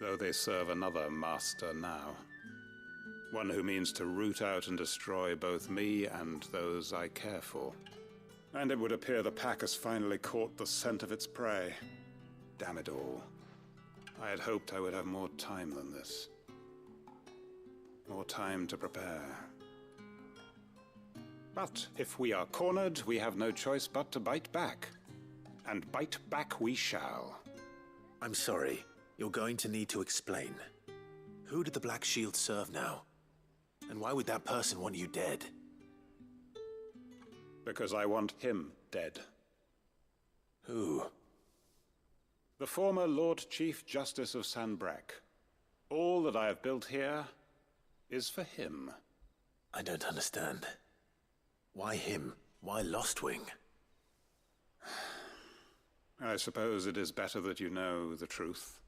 Though they serve another master now. One who means to root out and destroy both me and those I care for. And it would appear the pack has finally caught the scent of its prey. Damn it all. I had hoped I would have more time than this. More time to prepare. But if we are cornered, we have no choice but to bite back. And bite back we shall. I'm sorry. You're going to need to explain. Who did the Black Shield serve now? And why would that person want you dead? Because I want him dead. Who? The former Lord Chief Justice of Sanbreque. All that I have built here, is for him. I don't understand. Why him? Why Lostwing? I suppose it is better that you know the truth.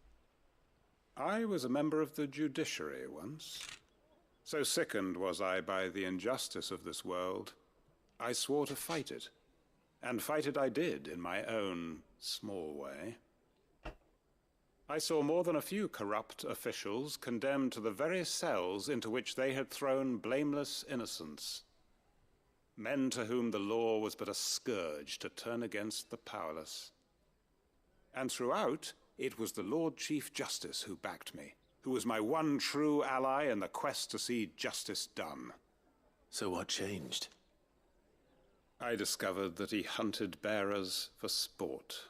I was a member of the judiciary once. So sickened was I by the injustice of this world, I swore to fight it. And fight it I did, in my own small way. I saw more than a few corrupt officials condemned to the very cells into which they had thrown blameless innocents. Men to whom the law was but a scourge to turn against the powerless. And throughout, it was the Lord Chief Justice who backed me, who was my one true ally in the quest to see justice done. So what changed? I discovered that he hunted bearers for sport.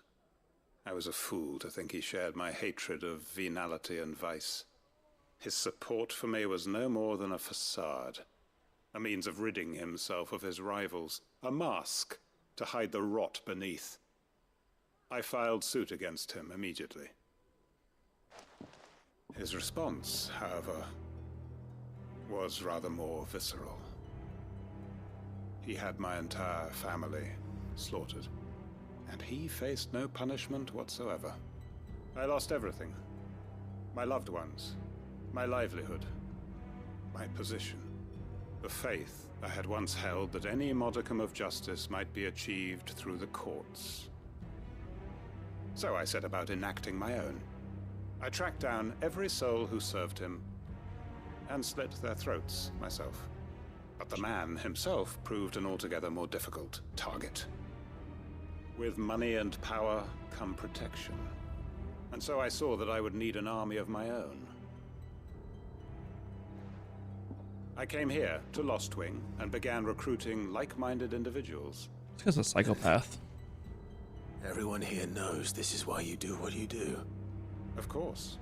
I was a fool to think he shared my hatred of venality and vice. His support for me was no more than a facade, a means of ridding himself of his rivals, a mask to hide the rot beneath. I filed suit against him immediately. His response, however, was rather more visceral. He had my entire family slaughtered, and he faced no punishment whatsoever. I lost everything. My loved ones, my livelihood, my position, the faith I had once held that any modicum of justice might be achieved through the courts. So I set about enacting my own. I tracked down every soul who served him and slit their throats myself. But the man himself proved an altogether more difficult target. With money and power come protection. And so I saw that I would need an army of my own. I came here to Lostwing and began recruiting like-minded individuals. This guy's a psychopath. Everyone here knows this is why you do what you do. Of course.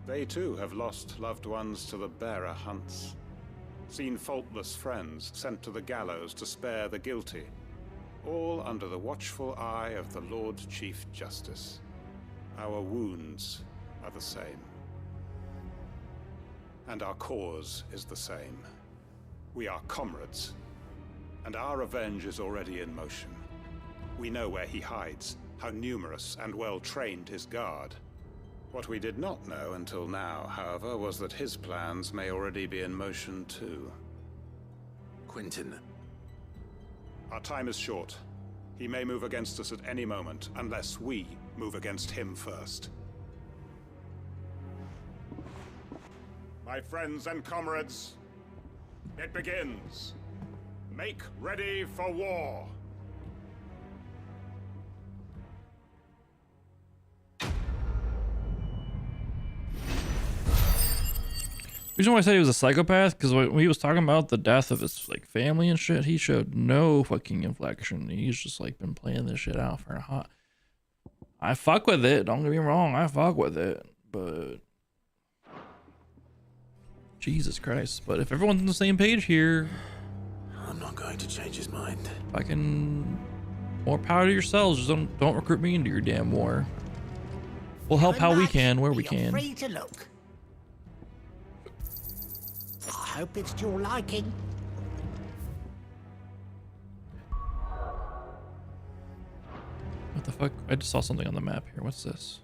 They too have lost loved ones to the bearer hunts. Seen faultless friends sent to the gallows to spare the guilty. All under the watchful eye of the Lord Chief Justice. Our wounds are the same. And our cause is the same. We are comrades. And our revenge is already in motion. We know where he hides, how numerous and well-trained his guard. What we did not know until now, however, was that his plans may already be in motion too. Quentin. Our time is short. He may move against us at any moment, unless we move against him first. My friends and comrades, it begins. Make ready for war. The reason why I said he was a psychopath, because when he was talking about the death of his like family and shit, he showed no fucking inflection. He's just like been playing this shit out for a hot. I fuck with it. Don't get me wrong. I fuck with it, but Jesus Christ. But if everyone's on the same page here, I'm not going to change his mind. fucking more power to yourselves. Just don't recruit me into your damn war. We'll help how we can, where we can. Free to look. I hope it's to your liking. What the fuck? I just saw something on the map here. What's this?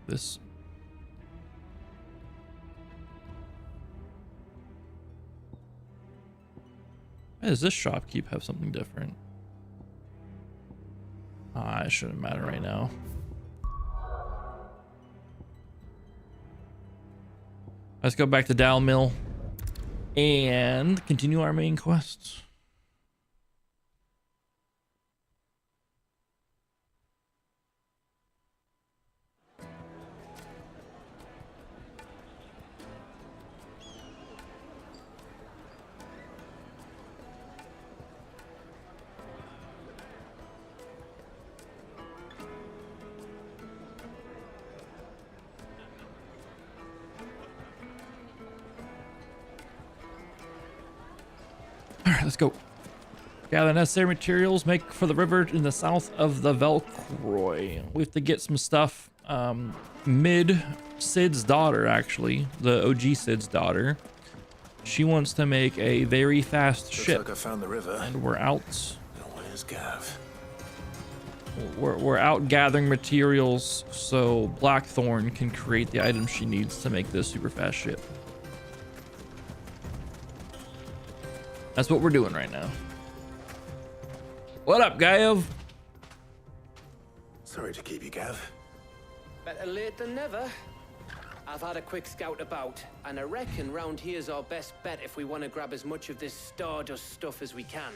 This. Why does this shopkeep have something different? Ah, it shouldn't matter right now. Let's go back to Dal Mill and continue our main quests. Alright, let's go. Gather necessary materials, make for the river in the south of the Velcroy. We have to get some stuff Mid Sid's daughter, actually, the OG Sid's daughter, she wants to make a very fast ship. Looks like I found the river. And we're out. Where's Gav? We're out gathering materials so Blackthorn can create the items she needs to make this super fast ship. That's what we're doing right now. What up, Gav? Sorry to keep you, Gav. Better late than never. I've had a quick scout about, and I reckon round here's our best bet if we want to grab as much of this Stardust stuff as we can.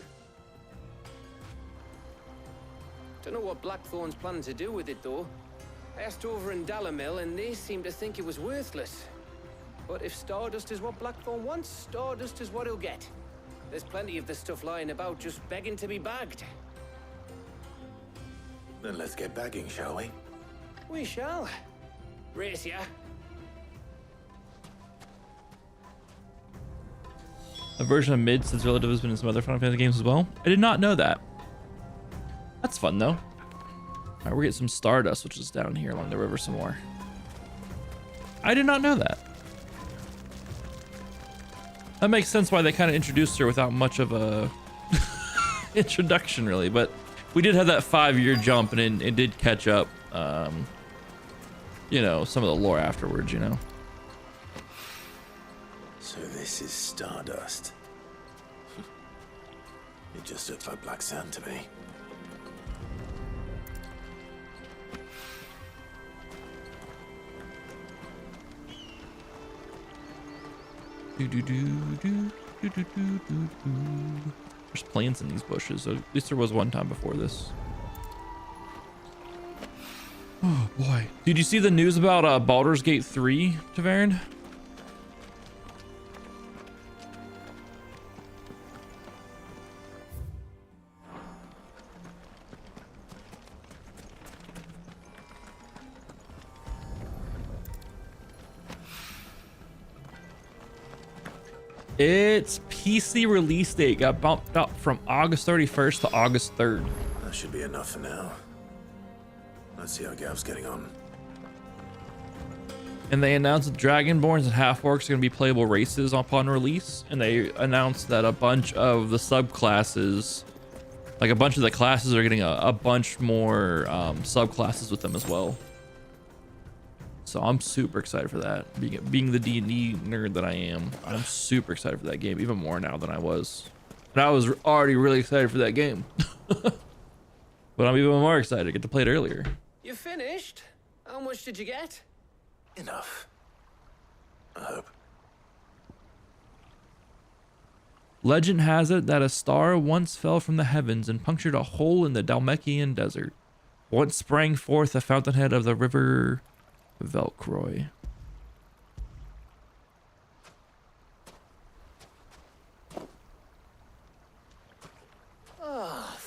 Don't know what Blackthorn's planning to do with it, though. I asked over in Dalamil, and they seem to think it was worthless. But if Stardust is what Blackthorn wants, Stardust is what he'll get. There's plenty of this stuff lying about, just begging to be bagged. Then let's get bagging, shall we? We shall. Race ya. A version of Mid Sid's relative has been in some other Final Fantasy games as well. I did not know that. That's fun though. All right, we're getting some Stardust, which is down here along the river some more. I did not know that. That makes sense why they kind of introduced her without much of a introduction, really. But we did have that 5-year jump, and it did catch up. You know, some of the lore afterwards, you know. So this is Stardust. It just looks like black sand to me. There's plants in these bushes. So at least there was one time before this. Oh boy. Did you see the news about Baldur's Gate 3, Tavern? Its PC release date got bumped up from August 31st to August 3rd. That should be enough for now. Let's see how Gav's getting on. And they announced that Dragonborns and Half-Orcs are going to be playable races upon release. And they announced that a bunch of the subclasses, like a bunch of the classes, are getting a bunch more subclasses with them as well. So I'm super excited for that. Being the D&D nerd that I am, I'm super excited for that game, even more now than I was. And I was already really excited for that game. But I'm even more excited to get to play it earlier. You finished? How much did you get? Enough. I hope. Legend has it that a star once fell from the heavens and punctured a hole in the Dalmekian desert. Once sprang forth the fountainhead of the river Velcroy. Oh,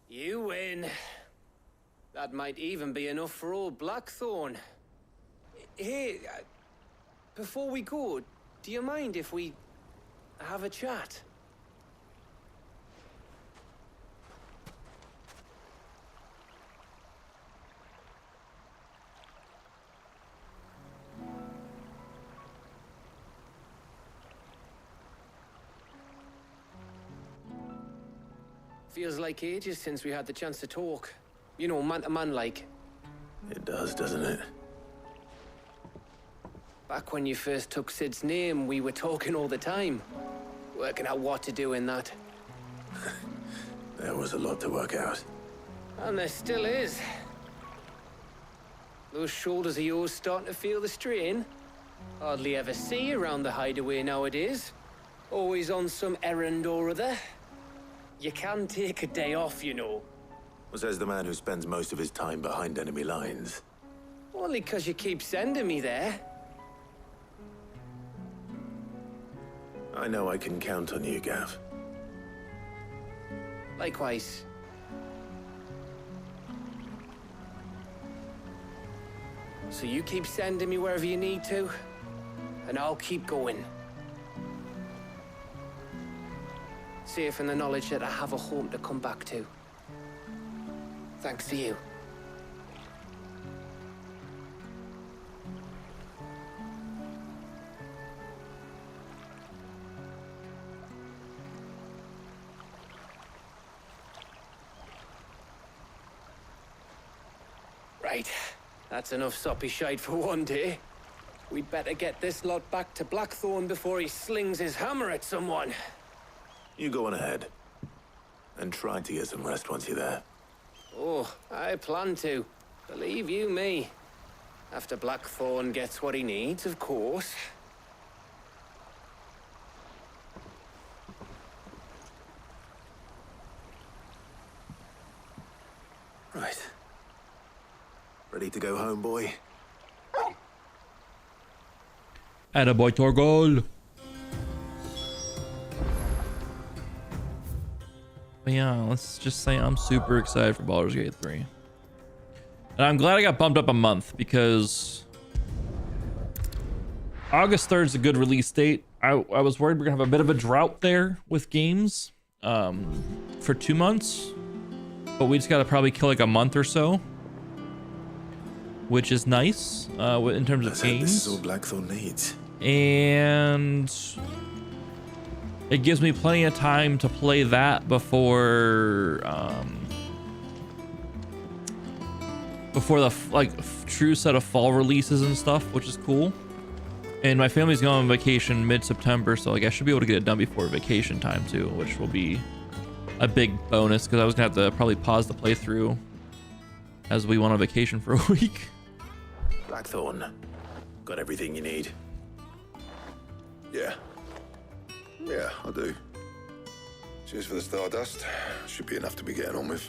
you win. That might even be enough for old Blackthorn. Hey, before we go, do you mind if we have a chat? Feels like ages since we had the chance to talk. You know, man to man like. It does, doesn't it? Back when you first took Sid's name, we were talking all the time. Working out what to do in that. There was a lot to work out. And there still is. Those shoulders of yours starting to feel the strain. Hardly ever see you around the hideaway nowadays. Always on some errand or other. You can take a day off, you know. Says the man who spends most of his time behind enemy lines. Only 'cause you keep sending me there. I know I can count on you, Gav. Likewise. So you keep sending me wherever you need to, and I'll keep going. Safe in the knowledge that I have a home to come back to. Thanks to you. Right. That's enough soppy shite for one day. We'd better get this lot back to Blackthorn before he slings his hammer at someone. You go on ahead. And try to get some rest once you're there. Oh, I plan to. Believe you me. After Blackthorn gets what he needs, of course. Right. Ready to go home, boy? Attaboy, Torgol. But yeah, let's just say I'm super excited for Baldur's Gate 3. And I'm glad I got bumped up a month because August 3rd is a good release date. I was worried we're gonna have a bit of a drought there with games for 2 months, but we just gotta probably kill like a month or so, which is nice in terms of games. This is all Blackthorn needs. And it gives me plenty of time to play that before the true set of fall releases and stuff, which is cool. And my family's going on vacation mid-September, so like I should be able to get it done before vacation time too, which will be a big bonus because I was gonna have to probably pause the playthrough as we went on vacation for a week. Blackthorn, got everything you need? Yeah. Yeah, I do. Cheers for the Stardust. Should be enough to be getting on with.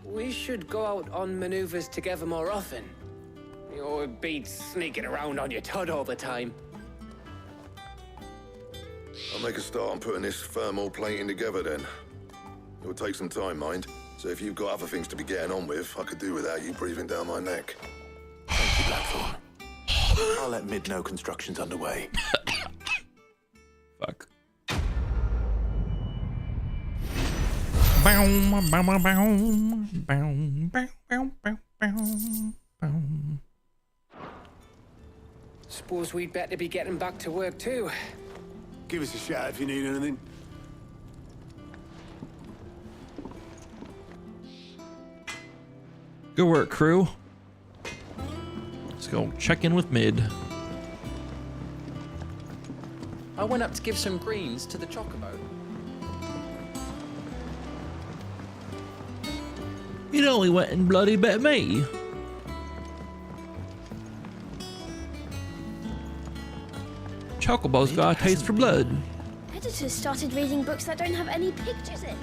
We should go out on maneuvers together more often. You'll be sneaking around on your tud all the time. I'll make a start on putting this thermal plating together then. It will take some time, mind. So if you've got other things to be getting on with, I could do without you breathing down my neck. Thank you, Blackthorn. I'll let Mid know construction's underway. Fuck. Suppose we'd better be getting back to work too. Give us a shout if you need anything. Good work, crew. Let's go check in with Mid. I went up to give some greens to the chocobo. You only went and bloody bet me. Chocobo's got a taste for blood. Editors started reading books that don't have any pictures in.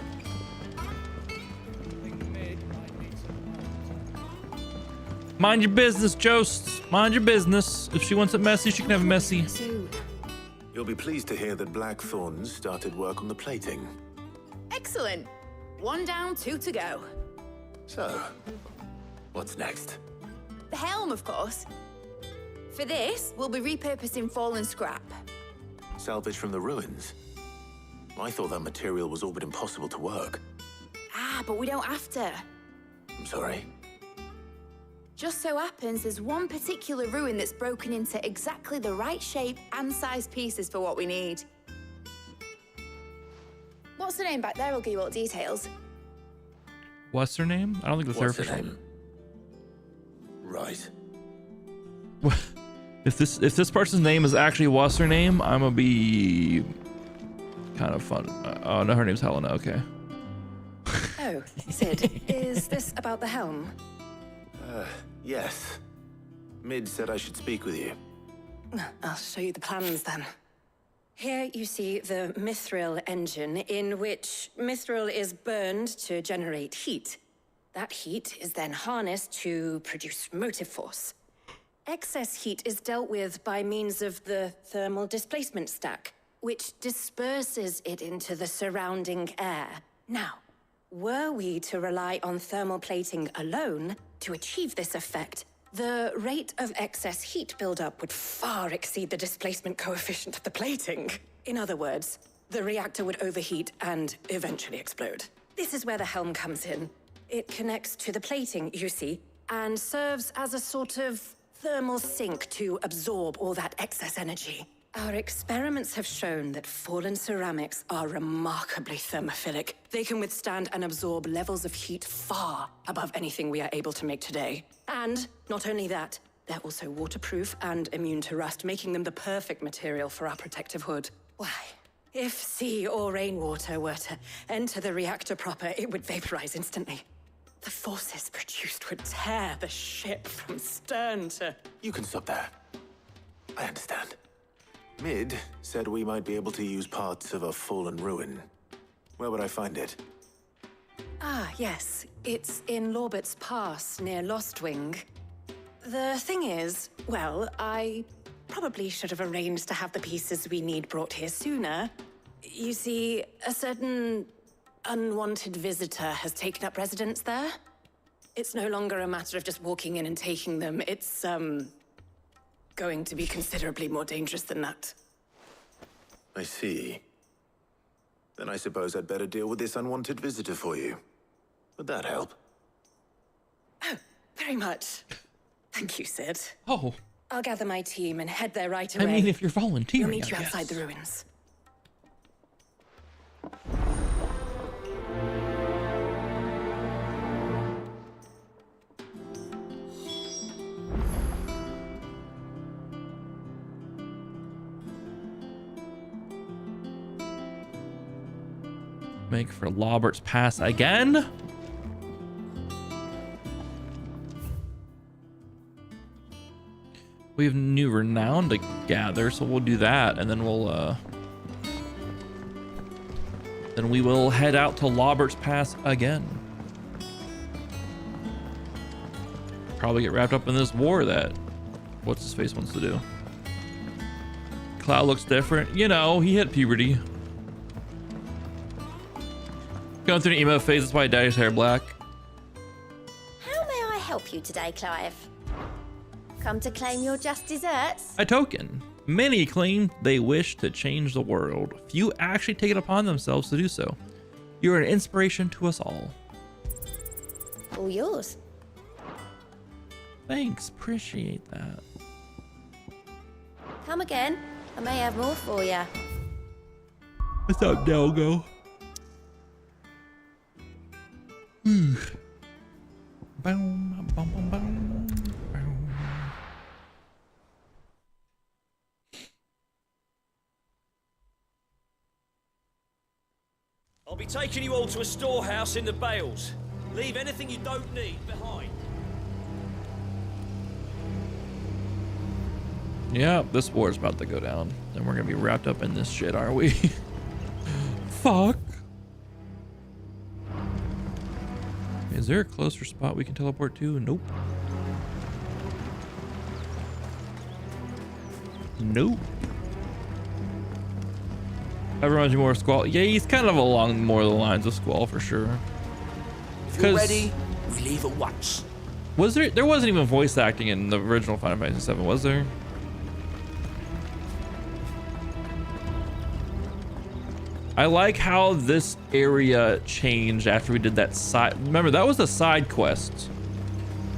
Mind your business, Jost. Mind your business. If she wants it messy, she can have it messy. You'll be pleased to hear that Blackthorn's started work on the plating. Excellent. 1 down, 2 to go. So, what's next? The helm, of course. For this, we'll be repurposing fallen scrap. Salvage from the ruins? I thought that material was all but impossible to work. Ah, but we don't have to. I'm sorry. Just so happens there's one particular ruin that's broken into exactly the right shape and size pieces for what we need. What's the name back there? I'll give you all the details. What's her name? I don't think that's her What's her official name? Right. If this person's name is actually what's her name, I'm gonna be kind of fun. Oh no, her name's Helena. Okay. Oh, Sid, is this about the helm? Yes. Mid said I should speak with you. I'll show you the plans then. Here you see the mithril engine, in which mithril is burned to generate heat. That heat is then harnessed to produce motive force. Excess heat is dealt with by means of the thermal displacement stack, which disperses it into the surrounding air. Now, were we to rely on thermal plating alone to achieve this effect, the rate of excess heat buildup would far exceed the displacement coefficient of the plating. In other words, the reactor would overheat and eventually explode. This is where the helm comes in. It connects to the plating, you see, and serves as a sort of thermal sink to absorb all that excess energy. Our experiments have shown that fallen ceramics are remarkably thermophilic. They can withstand and absorb levels of heat far above anything we are able to make today. And not only that, they're also waterproof and immune to rust, making them the perfect material for our protective hood. Why, if sea or rainwater were to enter the reactor proper, it would vaporize instantly. The forces produced would tear the ship from stern to... You can stop there. I understand. Mid said we might be able to use parts of a fallen ruin. Where would I find it? Ah, yes. It's in Lorbert's Pass, near Lostwing. The thing is, well, I probably should have arranged to have the pieces we need brought here sooner. You see, a certain unwanted visitor has taken up residence there. It's no longer a matter of just walking in and taking them. It's, going to be considerably more dangerous than that. I see. Then I suppose I'd better deal with this unwanted visitor for you. Would that help? Oh, very much. Thank you, Sid. Oh. I'll gather my team and head there right away. I mean, if you're volunteering, we'll meet you I outside guess. the ruins. Make for Lorbert's Pass again? We have new renown to gather, so we'll do that, and then we will head out to Lorbert's Pass again. Probably get wrapped up in this war that what's his face wants to do. Cloud looks different. You know, he hit puberty. Going through an emo phase, that's why he dyed his hair black. How may I help you today, Clive? Come to claim your just desserts? A token. Many claim they wish to change the world. Few actually take it upon themselves to do so. You're an inspiration to us all. All yours. Thanks, appreciate that. Come again. I may have more for you. What's up, Delgo? Boom, boom, boom, boom, boom. I'll be taking you all to a storehouse in the Bales. Leave anything you don't need behind. Yeah, this war's about to go down. And we're gonna be wrapped up in this shit, aren't we? Fuck. Is there a closer spot we can teleport to? Nope. Nope. That reminds me more of Squall. Yeah, he's kind of along more of the lines of Squall for sure. If you're ready, we leave at once. Was there wasn't even voice acting in the original Final Fantasy VII, was there? I like how this area changed after we did that side. Remember, that was the side quest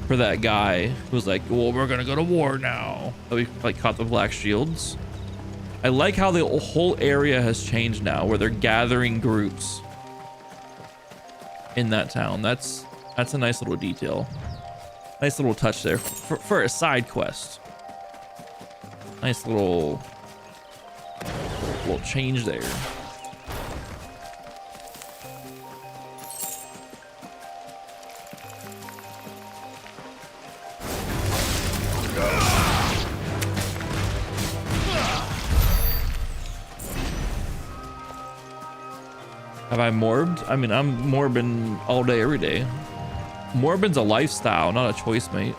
for that guy who was like, well, we're gonna go to war now. That we like caught the black shields. I like how the whole area has changed now, where they're gathering groups in that town. That's a nice little detail. Nice little touch there for a side quest. Nice little change there. Have I morbed? I mean, I'm morbing all day, every day. Morbing's a lifestyle, not a choice, mate.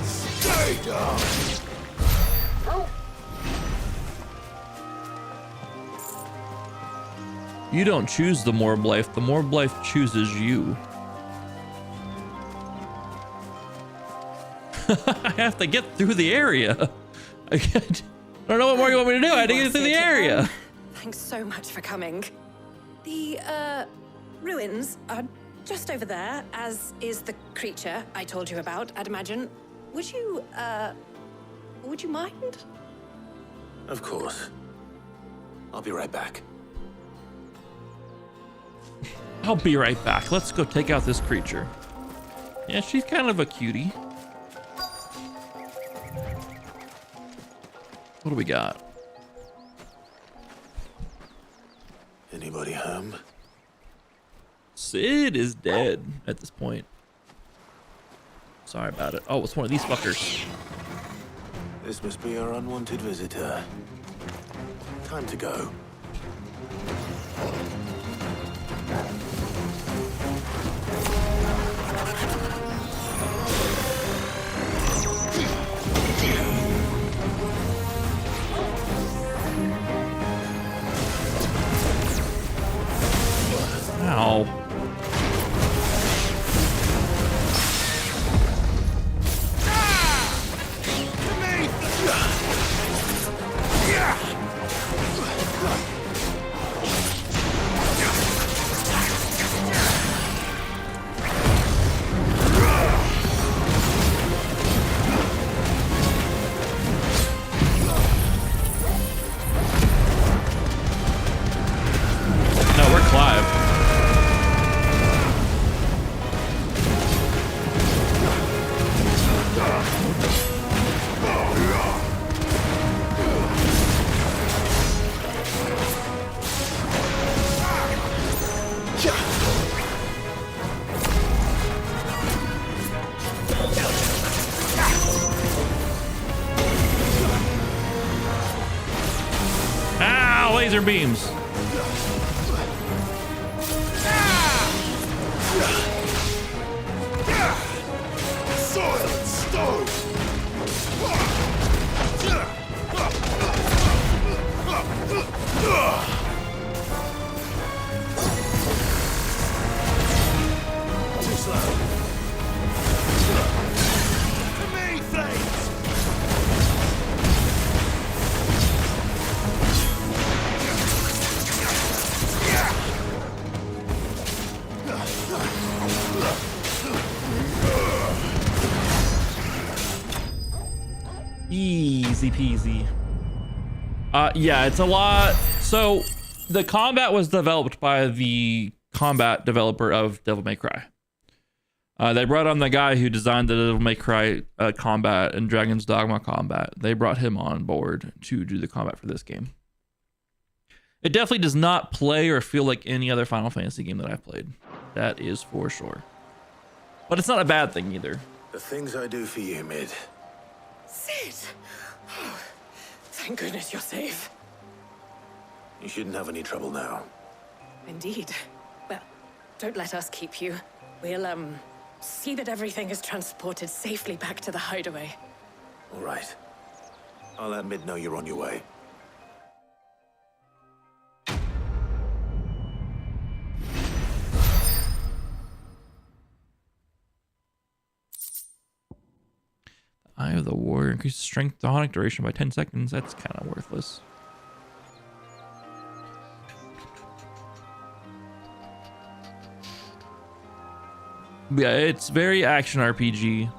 Stay down. You don't choose the Morb life. The Morb life chooses you. I have to get through the area. I don't know what more you want me to do. I had to get through the area. Thanks so much for coming. The, ruins are just over there, as is the creature I told you about, I'd imagine. Would you mind? Of course. I'll be right back. I'll be right back. Let's go take out this creature. Yeah, she's kind of a cutie. What do we got? Anybody home? Sid is dead at this point. Sorry about it. Oh, it's one of these fuckers. This must be our unwanted visitor. Time to go. Ow. No, we're Clive. Ah, laser beams. Soil and stone! Too slow. To me, flames! Easy peasy. Yeah, it's a lot. So the combat was developed by the combat developer of Devil May Cry. They brought on the guy who designed the Devil May Cry combat and Dragon's Dogma combat. They brought him on board to do the combat for this game. It definitely does not play or feel like any other Final Fantasy game that I've played. That is for sure. But it's not a bad thing either. The things I do for you, Mid. Sid! Oh, thank goodness you're safe. You shouldn't have any trouble now. Indeed. Well, don't let us keep you. We'll, see that everything is transported safely back to the hideaway. All right. I'll let Mid know you're on your way. Eye of the Warrior increases strength tonic duration by 10 seconds. That's kind of worthless. Yeah, it's very action RPG.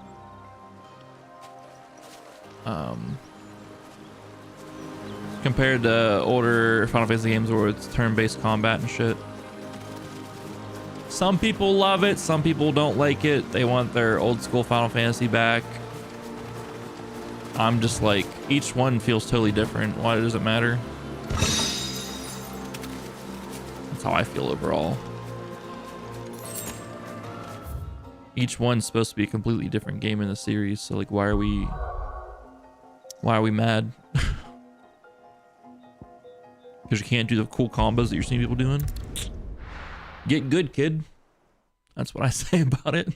Compared to older Final Fantasy games where it's turn-based combat and shit. Some people love it, some people don't like it. They want their old school Final Fantasy back. I'm just like, each one feels totally different. Why does it matter? That's how I feel overall. Each one's supposed to be a completely different game in the series, so like, why are we mad? Because you can't do the cool combos that you're seeing people doing? Get good, kid. That's what I say about it.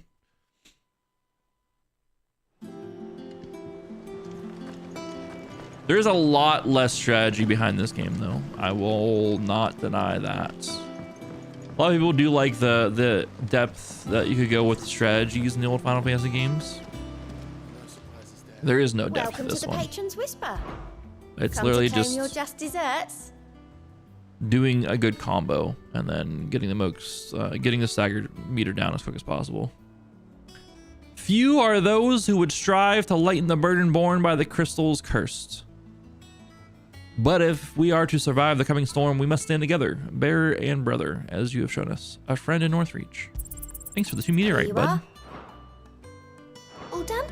There's a lot less strategy behind this game, though. I will not deny that. A lot of people do like the depth that you could go with the strategies in the old Final Fantasy games. There is no depth Welcome to this to the one. Patron's Whisper. It's Come literally to claim just your just desserts. doing a good combo and then getting the stagger meter down as quick as possible. Few are those who would strive to lighten the burden borne by the crystals cursed. But if we are to survive the coming storm, we must stand together, bearer and brother, as you have shown us, a friend in Northreach. Thanks for the 2 meteorite, bud. Are. All done?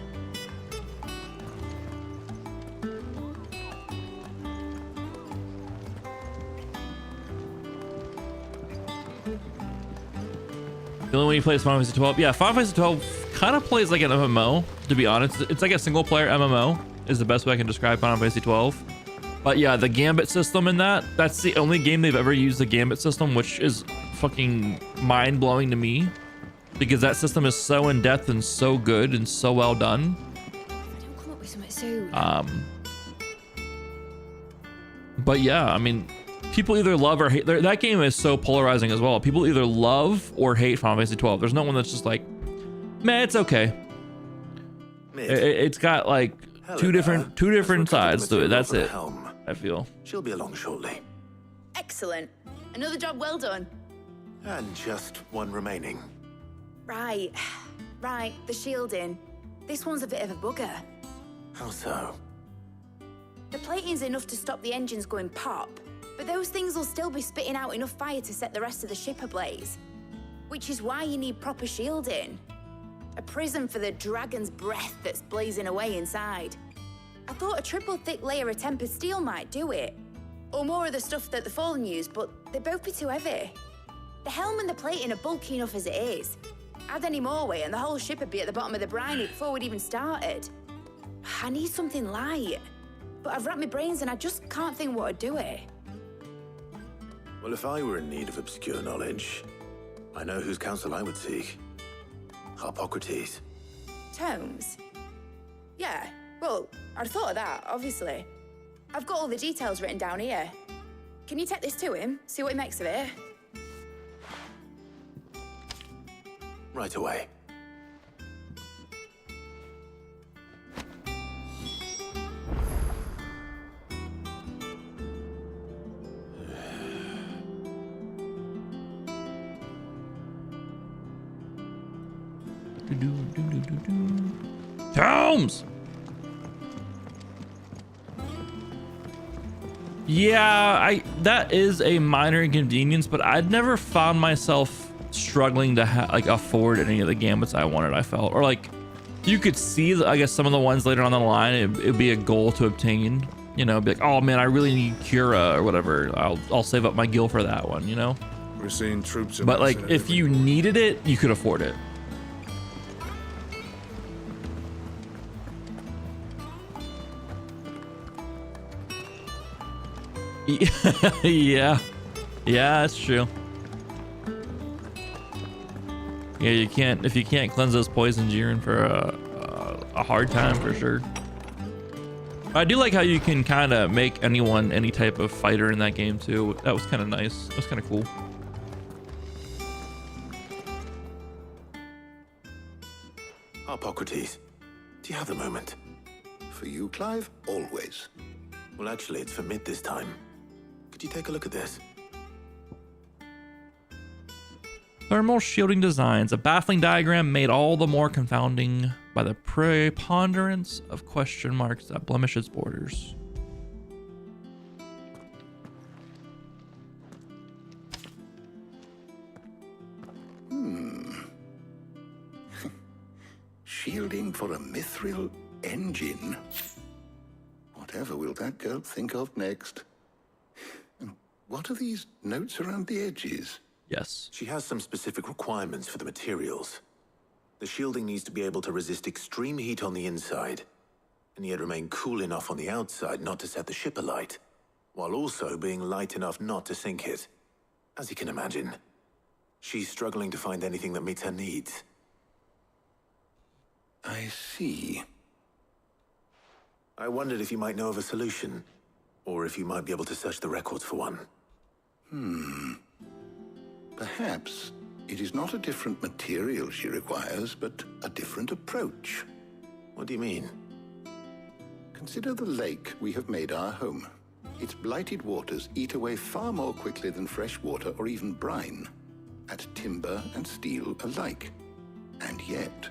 The only way you play is Final Fantasy 12. Yeah, Final Fantasy 12 kind of plays like an MMO, to be honest. It's like a single player MMO is the best way I can describe Final Fantasy 12. But yeah, the Gambit system in that's the only game they've ever used the Gambit system, which is fucking mind-blowing to me. Because that system is so in-depth and so good and so well done. Don't come up with something soon. But yeah, I mean, people either love or hate. That game is so polarizing as well. People either love or hate Final Fantasy 12. There's no one that's just like, man, it's okay. It's got like two different sides to it. That's it. I feel. She'll be along shortly. Excellent. Another job well done. And just one remaining. Right. The shielding. This one's a bit of a bugger. How so? The plating's enough to stop the engines going pop, but those things will still be spitting out enough fire to set the rest of the ship ablaze. Which is why you need proper shielding. A prison for the dragon's breath that's blazing away inside. I thought a triple thick layer of tempered steel might do it. Or more of the stuff that the Fallen use, but they'd both be too heavy. The helm and the plating are bulky enough as it is. Add any more weight and the whole ship would be at the bottom of the briny before we'd even started. I need something light. But I've racked my brains and I just can't think what would do it. Well, if I were in need of obscure knowledge, I know whose counsel I would seek. Harpocrates. Tomes? Yeah, well, I'd thought of that, obviously. I've got all the details written down here. Can you take this to him, see what he makes of it? Right away. Tomes! Yeah, that is a minor inconvenience, but I'd never found myself struggling to like afford any of the gambits I wanted. I felt, or like you could see, I guess some of the ones later on the line, it'd be a goal to obtain. You know, be like, oh man, I really need Cura or whatever. I'll save up my gil for that one. You know. We're seeing troops. But like, if you needed it, you could afford it. yeah, that's true. Yeah, you can't, if you can't cleanse those poisons, you're in for a hard time for sure. I do like how you can kind of make anyone any type of fighter in that game too. That was kind of nice. That was kind of cool. Harpocrates, do you have a moment? For you, Clive? Always. Well, actually, it's for mid this time. Could you take a look at this? Thermal shielding designs, a baffling diagram made all the more confounding by the preponderance of question marks that blemish its borders. Shielding for a mithril engine. Whatever will that girl think of next? And what are these notes around the edges? Yes. She has some specific requirements for the materials. The shielding needs to be able to resist extreme heat on the inside, and yet remain cool enough on the outside not to set the ship alight, while also being light enough not to sink it. As you can imagine, she's struggling to find anything that meets her needs. I see. I wondered if you might know of a solution, or if you might be able to search the records for one. Perhaps it is not a different material she requires, but a different approach. What do you mean? Consider the lake we have made our home. Its blighted waters eat away far more quickly than fresh water or even brine, at timber and steel alike. And yet,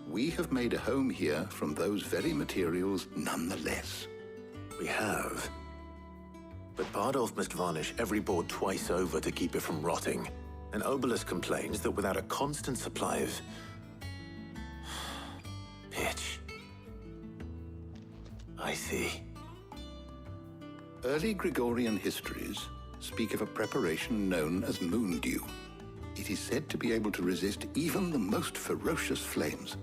we have made a home here from those very materials nonetheless. We have. But Bardolph must varnish every board twice over to keep it from rotting. And Obelus complains that without a constant supply of pitch. I see. Early Gregorian histories speak of a preparation known as moon dew. It is said to be able to resist even the most ferocious flames.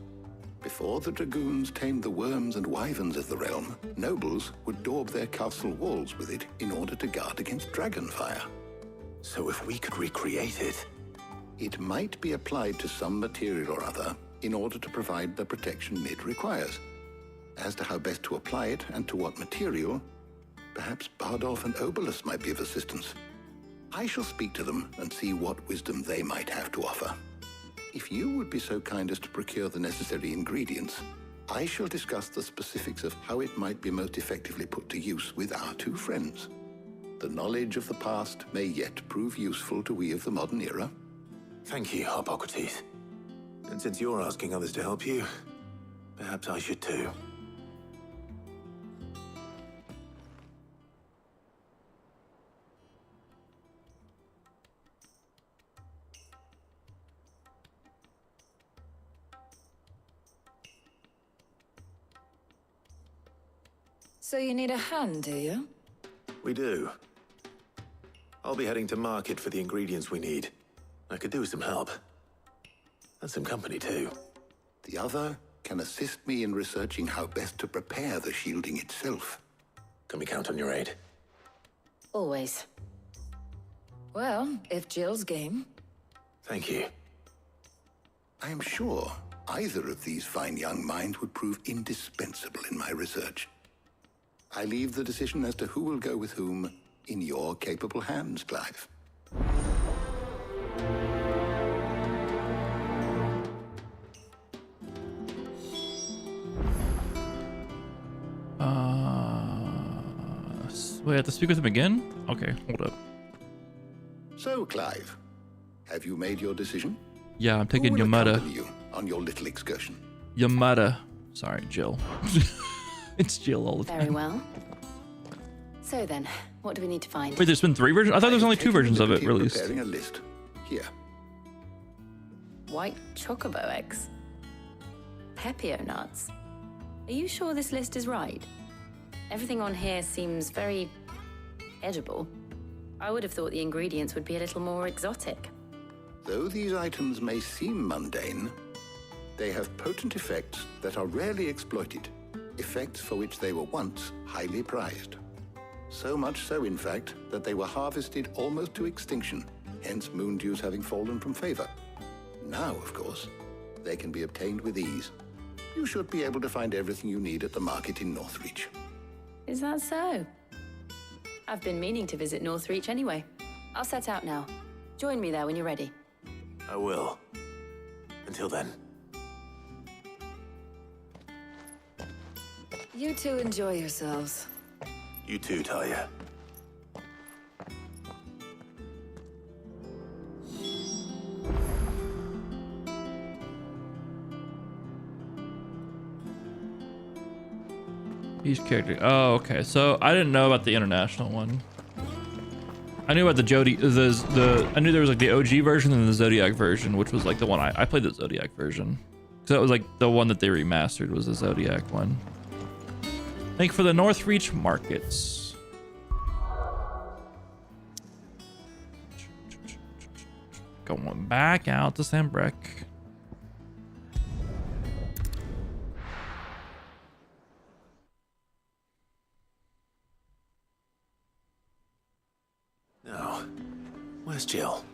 Before the dragoons tamed the worms and wyverns of the realm, nobles would daub their castle walls with it in order to guard against dragonfire. So if we could recreate it... It might be applied to some material or other in order to provide the protection Mid requires. As to how best to apply it and to what material, perhaps Bardolph and Obelus might be of assistance. I shall speak to them and see what wisdom they might have to offer. If you would be so kind as to procure the necessary ingredients, I shall discuss the specifics of how it might be most effectively put to use with our two friends. The knowledge of the past may yet prove useful to we of the modern era. Thank you, Hippocrates. And since you're asking others to help you, perhaps I should too. So you need a hand, do you? We do. I'll be heading to market for the ingredients we need. I could do with some help. And some company, too. The other can assist me in researching how best to prepare the shielding itself. Can we count on your aid? Always. Well, if Jill's game. Thank you. I am sure either of these fine young minds would prove indispensable in my research. I leave the decision as to who will go with whom in your capable hands, Clive. Wait, I have to speak with him again? Okay, hold up. So, Clive, have you made your decision? Yeah, I'm taking Who will Yamada. accompany you on your little excursion? Yamada. Sorry, Jill. It's Jill all the time. Very well. So then, what do we need to find? Wait, there's been 3 versions? I thought there was only 2 versions of it released. Preparing a list. Here. White chocobo eggs. Pepio nuts. Are you sure this list is right? Everything on here seems very edible. I would have thought the ingredients would be a little more exotic. Though these items may seem mundane, they have potent effects that are rarely exploited, effects for which they were once highly prized. So much so, in fact, that they were harvested almost to extinction, hence moon dews having fallen from favor. Now, of course, they can be obtained with ease. You should be able to find everything you need at the market in Northreach. Is that so? I've been meaning to visit Northreach anyway. I'll set out now. Join me there when you're ready. I will. Until then. You two enjoy yourselves. You too, Talia. Each character. Oh, okay. So I didn't know about the international one. I knew about the Jody. I knew there was like the OG version and the Zodiac version, which was like the one I played the Zodiac version. So that was like the one that they remastered was the Zodiac one. Thank you for the Northreach markets. Going back out to Sambrek. Now, where's Jill?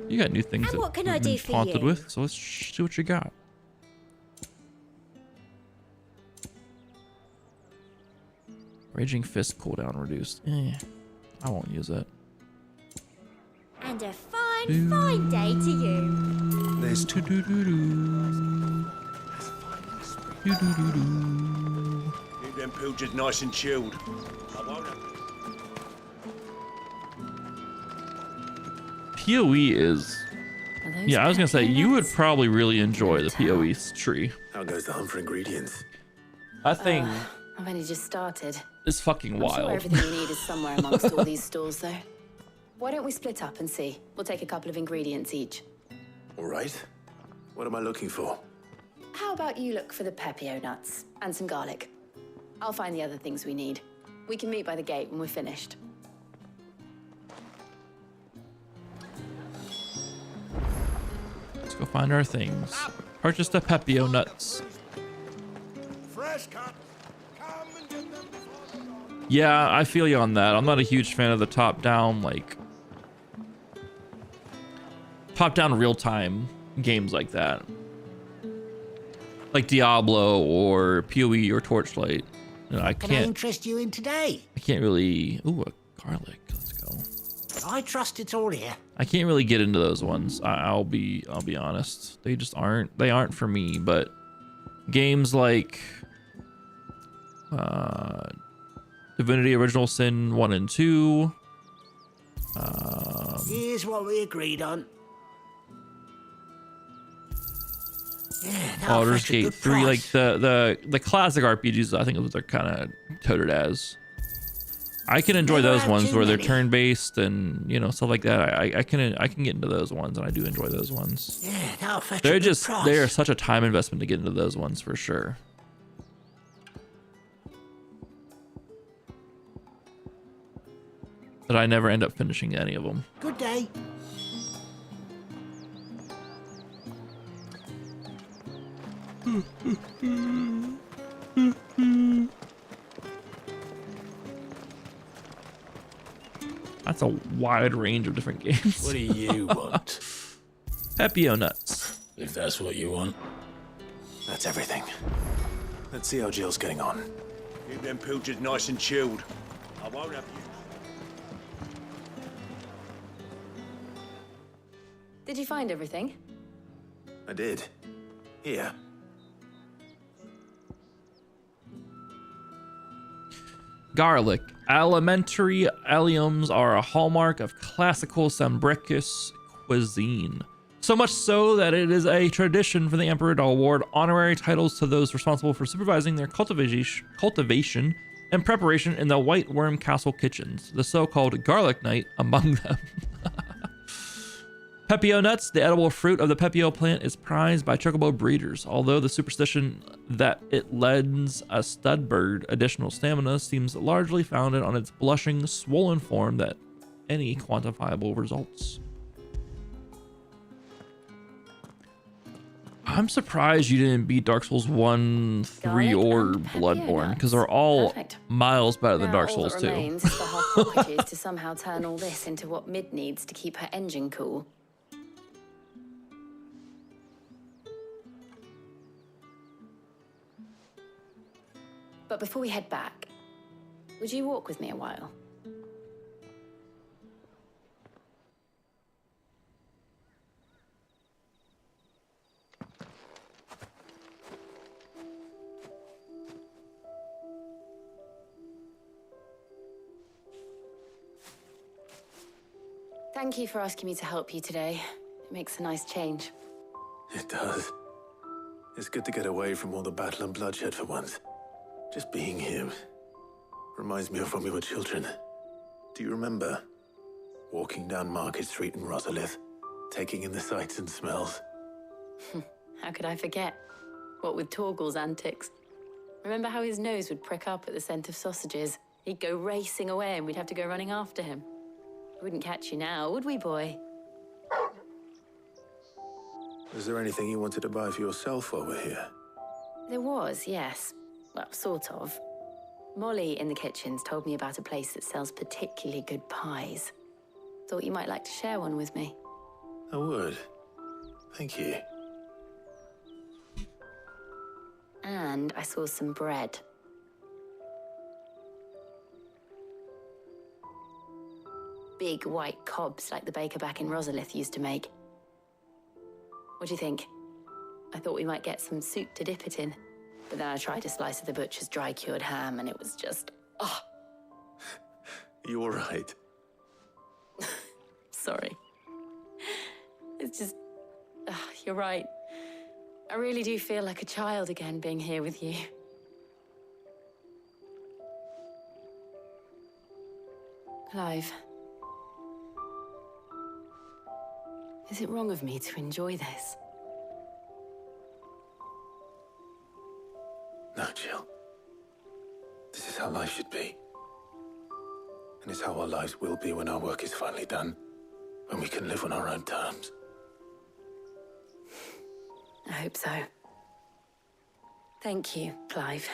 You got new things And that what can you've I been do for haunted you? with, so let's see what you got. Raging Fist cooldown reduced. I won't use that. And a fine fine day to you. There's two. Keep them pilchards nice and chilled. I won't have... PoE is... Yeah, I was gonna say, you would probably really enjoy the PoE tree. How goes the hunt for ingredients? I think I've only just started. it's fucking I'm wild. sure everything we need is somewhere amongst all these stalls, though. Why don't we split up and see? We'll take a couple of ingredients each. All right. What am I looking for? How about you look for the pepio nuts and some garlic? I'll find the other things we need. We can meet by the gate when we're finished. Let's go find our things. Purchase the pepio nuts. Fresh cut. Come and get them before they're gone. Yeah, I feel you on that. I'm not a huge fan of the top-down, like... top-down real-time games like that. Like Diablo or PoE or Torchlight. You know, I Can I can't... interest you in today? I can't really... Ooh, a garlic. Let's go. I trust it's all here. I can't really get into those ones. I'll be honest. They just aren't. They aren't for me. But games like Divinity: Original Sin 1 and 2. Here's what we agreed on. Yeah, that'll Baldur's fetch a Gate good 3, like price. the classic RPGs. I think is what they're kind of coded as. I can enjoy Never those have ones too where they're many. turn-based and stuff like that. I can get into those ones, and I do enjoy those ones. Yeah, that'll fetch a They're good just price. they are such a time investment to get into those ones for sure. That I never end up finishing any of them. Good day. That's a wide range of different games. What do you want? Pepio nuts. If that's what you want. That's everything. Let's see how Jill's getting on. Keep them pilchards nice and chilled. I won't have you. Did you find everything? I did. Here. Garlic. Alimentary alliums are a hallmark of classical Sambrecus cuisine. So much so that it is a tradition for the Emperor to award honorary titles to those responsible for supervising their cultivation and preparation in the White Worm Castle kitchens, the so-called Garlic Knight among them. Pepio nuts, the edible fruit of the pepio plant, is prized by chocobo breeders, although the superstition that it lends a stud bird additional stamina seems largely founded on its blushing, swollen form that any quantifiable results. I'm surprised you didn't beat Dark Souls 1, 3, or Bloodborne, because they're all miles better than Dark Souls 2. All that remains is for her properties to somehow turn all this into what Mid needs to keep her engine cool. But before we head back, would you walk with me a while? Thank you for asking me to help you today. It makes a nice change. It does. It's good to get away from all the battle and bloodshed for once. Just being here reminds me of when we were children. Do you remember walking down Market Street in Rosalith, taking in the sights and smells? How could I forget? What with Torgal's antics. Remember how his nose would prick up at the scent of sausages? He'd go racing away and we'd have to go running after him. We wouldn't catch you now, would we, boy? Was there anything you wanted to buy for yourself while we're here? There was, yes. Well, sort of. Molly in the kitchens told me about a place that sells particularly good pies. Thought you might like to share one with me. I would. Thank you. And I saw some bread. big white cobs like the baker back in Rosalith used to make. What do you think? I thought we might get some soup to dip it in, but then I tried a slice of the butcher's dry-cured ham and it was just, oh. You all right? Sorry. It's just, you're right. I really do feel like a child again being here with you. Clive. Is it wrong of me to enjoy this? No, Jill. This is how life should be. And it's how our lives will be when our work is finally done. When we can live on our own terms. I hope so. Thank you, Clive.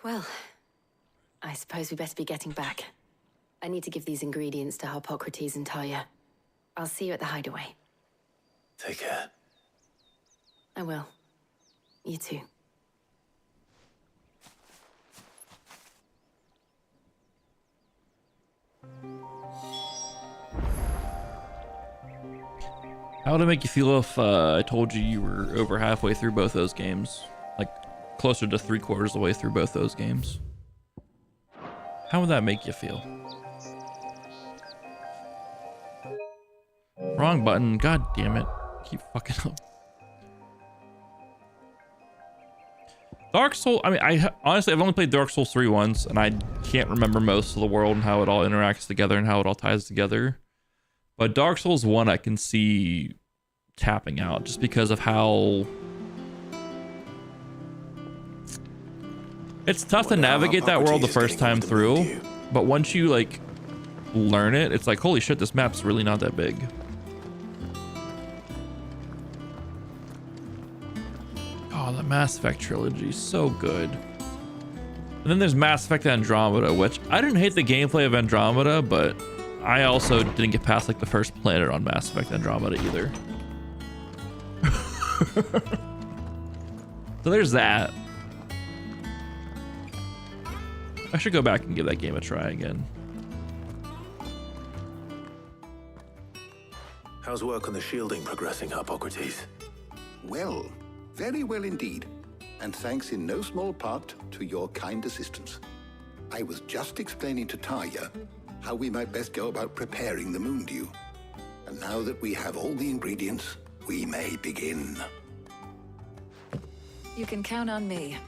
Well, I suppose we better be getting back. I need to give these ingredients to Harpocrates and Talia. I'll see you at the hideaway. Take care. I will. You too. How would it make you feel if I told you you were over halfway through both those games? Like, closer to 3/4 of the way through both those games? How would that make you feel? Wrong button. God damn it. Keep fucking up. Dark Souls, I mean, honestly, I've only played Dark Souls 3 once, and I can't remember most of the world and how it all interacts together and how it all ties together. But Dark Souls 1, I can see tapping out just because of how... It's tough to navigate that world the first time through, but once you, like, learn it, it's like, holy shit, this map's really not that big. Oh, the Mass Effect trilogy, so good. And then there's Mass Effect Andromeda, which I didn't hate the gameplay of Andromeda, but I also didn't get past like the first planet on Mass Effect Andromeda either. So there's that. I should go back and give that game a try again. How's work on the shielding progressing, Harpocrates? Well, very well indeed. And thanks in no small part to your kind assistance. I was just explaining to Tarja how we might best go about preparing the moon dew. And now that we have all the ingredients, we may begin. You can count on me.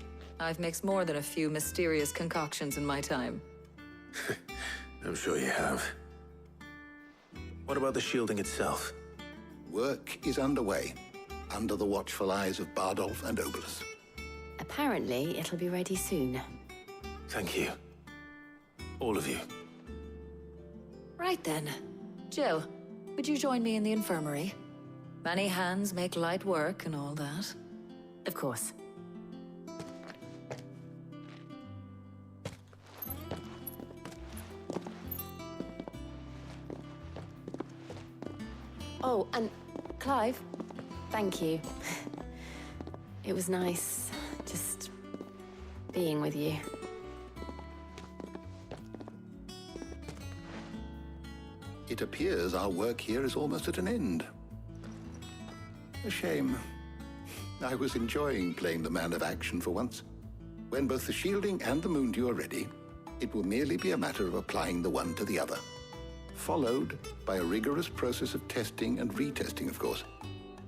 I've mixed more than a few mysterious concoctions in my time. I'm sure you have. What about the shielding itself? Work is underway, under the watchful eyes of Bardolph and Obolus. Apparently, it'll be ready soon. Thank you. All of you. Right then. Jill, would you join me in the infirmary? Many hands make light work and all that. Of course. Oh, and Clive, thank you. It was nice just being with you. It appears our work here is almost at an end. A shame. I was enjoying playing the man of action for once. When both the shielding and the moon dew are ready, it will merely be a matter of applying the one to the other. Followed by a rigorous process of testing and retesting, of course.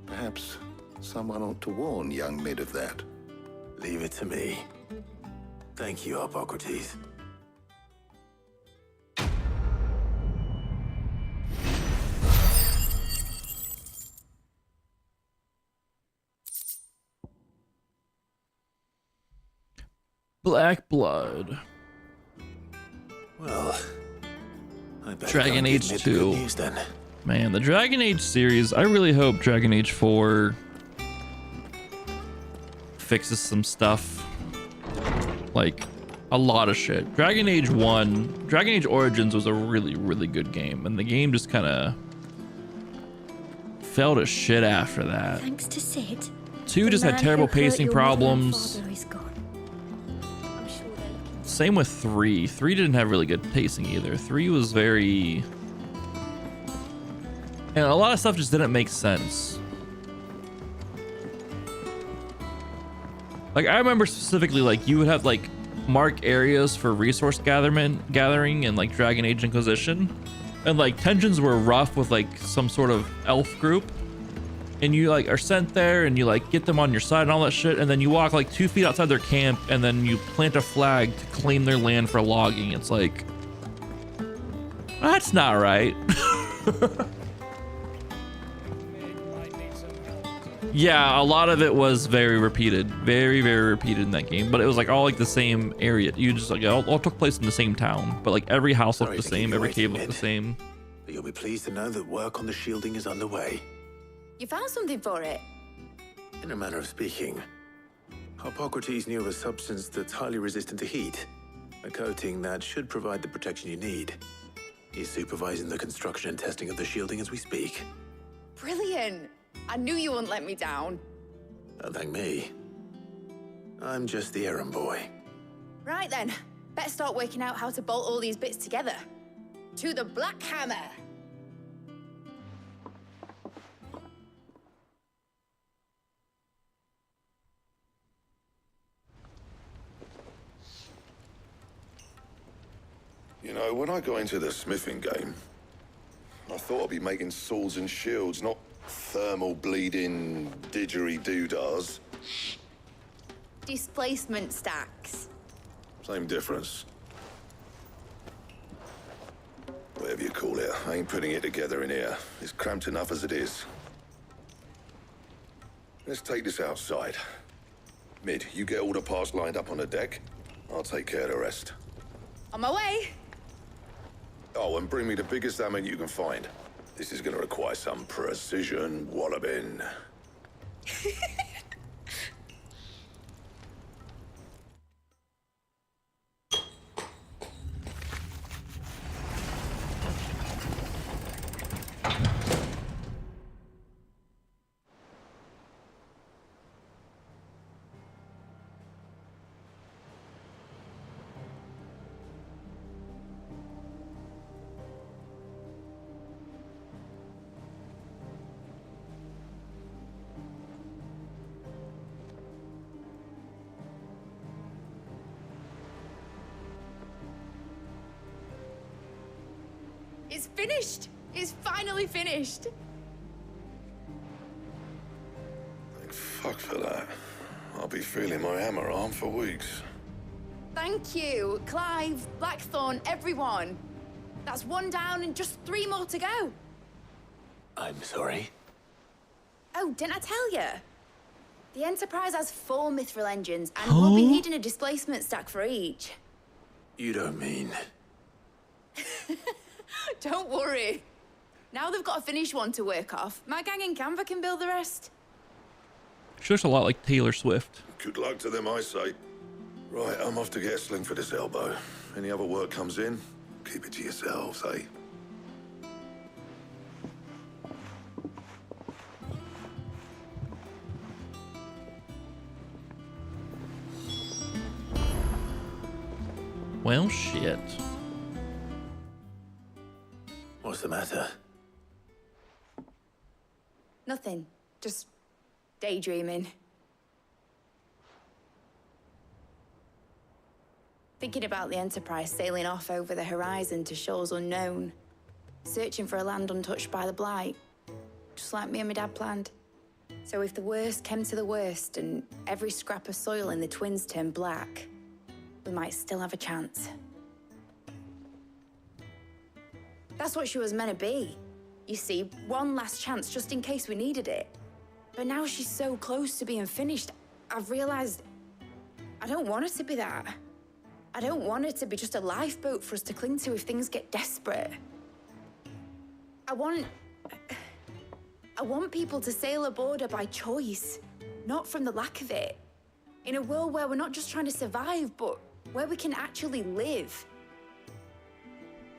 Perhaps someone ought to warn young Mid of that. Leave it to me. Thank you, Harpocrates. Black Blood. Well, I bet Dragon Age 2. News, then. Man, the Dragon Age series, I really hope Dragon Age 4 fixes some stuff. Like, a lot of shit. Dragon Age Origins was a really, really good game, and the game just kind of fell to shit after that. Thanks to Sid. 2 just had terrible pacing problems. Same with 3. 3 didn't have really good pacing either. 3 was very... And a lot of stuff just didn't make sense. Like, I remember specifically, like, you would have, like, mark areas for resource gathering in, like, Dragon Age Inquisition. And, like, tensions were rough with, like, some sort of elf group. And you, like, are sent there and you, like, get them on your side and all that shit. And then you walk, like, 2 feet outside their camp and then you plant a flag to claim their land for logging. It's like... That's not right. Yeah, a lot of it was very repeated, very repeated in that game. But it was like all like the same area. You just like all took place in the same town, but like every house looked the same, every cave looked the same. But you'll be pleased to know that work on the shielding is underway. You found something for it? In a manner of speaking, Hippocrates knew of a substance that's highly resistant to heat, a coating that should provide the protection you need. He's supervising the construction and testing of the shielding as we speak. Brilliant! I knew you wouldn't let me down. Don't thank me. I'm just the errand boy. Right then, better start working out how to bolt all these bits together. To the Black Hammer! You know, when I got into the smithing game, I thought I'd be making swords and shields, not thermal bleeding didgeridoo-dahs. Displacement stacks. Same difference. Whatever you call it, I ain't putting it together in here. It's cramped enough as it is. Let's take this outside. Mid, you get all the parts lined up on the deck. I'll take care of the rest. On my way. Oh, and bring me the biggest hammer you can find. This is gonna require some precision walloping. It's finished! It's finally finished! Thank fuck for that. I'll be feeling my hammer arm for weeks. Thank you, Clive, Blackthorn, everyone. That's 1 down and just 3 more to go. I'm sorry. Oh, didn't I tell you? The Enterprise has 4 mithril engines, and we'll be needing a displacement stack for each. You don't mean... Don't worry. Now they've got a finished one to work off. My gang in Canva can build the rest. She looks a lot like Taylor Swift. Good luck to them, I say. Right, I'm off to get a sling for this elbow. Any other work comes in, keep it to yourselves, eh? Well, shit. What's the matter? Nothing. Just daydreaming. Thinking about the Enterprise sailing off over the horizon to shores unknown. Searching for a land untouched by the Blight. Just like me and my dad planned. So if the worst came to the worst and every scrap of soil in the Twins turned black, we might still have a chance. That's what she was meant to be. You see, one last chance just in case we needed it. But now she's so close to being finished, I've realized I don't want her to be that. I don't want her to be just a lifeboat for us to cling to if things get desperate. I want people to sail aboard her by choice, not from the lack of it. In a world where we're not just trying to survive, but where we can actually live.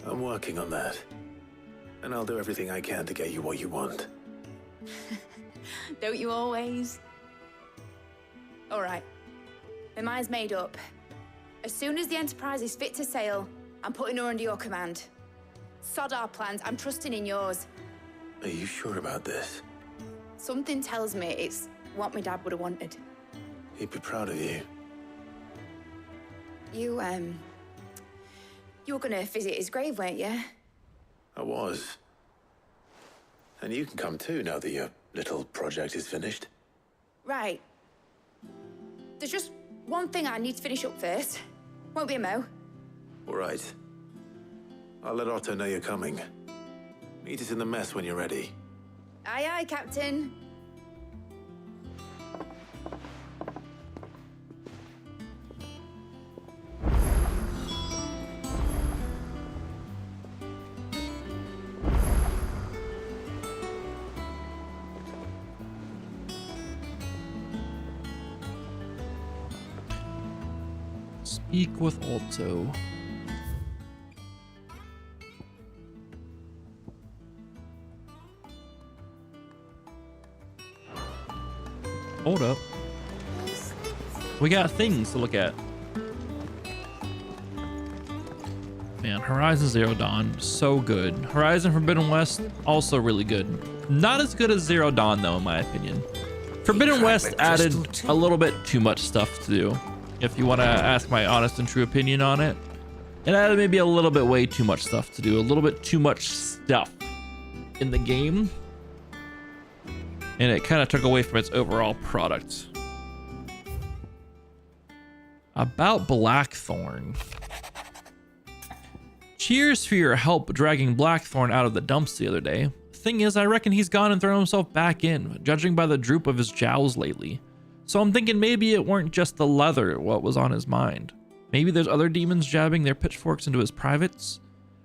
I'm working on that. And I'll do everything I can to get you what you want. Don't you always? All right. My mind's made up. As soon as the Enterprise is fit to sail, I'm putting her under your command. Sod our plans. I'm trusting in yours. Are you sure about this? Something tells me it's what my dad would have wanted. He'd be proud of you. You were gonna visit his grave, weren't you? I was. And you can come too now that your little project is finished. Right. There's just one thing I need to finish up first. Won't be a mo. All right. I'll let Otto know you're coming. Meet us in the mess when you're ready. Aye, aye, Captain. Speak with Otto. Hold up. We got things to look at. Man, Horizon Zero Dawn, so good. Horizon Forbidden West, also really good. Not as good as Zero Dawn, though, in my opinion. Forbidden West added a little bit too much stuff to do. If you want to ask my honest and true opinion on it, it added maybe a little bit way too much stuff to do. A little bit too much stuff in the game. And it kind of took away from its overall product. About Blackthorn. Cheers for your help dragging Blackthorn out of the dumps the other day. Thing is, I reckon he's gone and thrown himself back in, judging by the droop of his jowls lately. So I'm thinking maybe it weren't just the leather what was on his mind. Maybe there's other demons jabbing their pitchforks into his privates.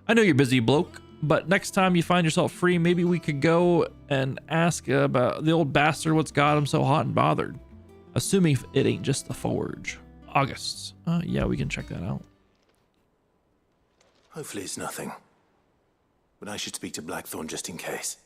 I know you're busy, bloke, but next time you find yourself free, maybe we could go and ask about the old bastard what's got him so hot and bothered. Assuming it ain't just the forge. August. Yeah, we can check that out. Hopefully it's nothing. But I should speak to Blackthorn just in case.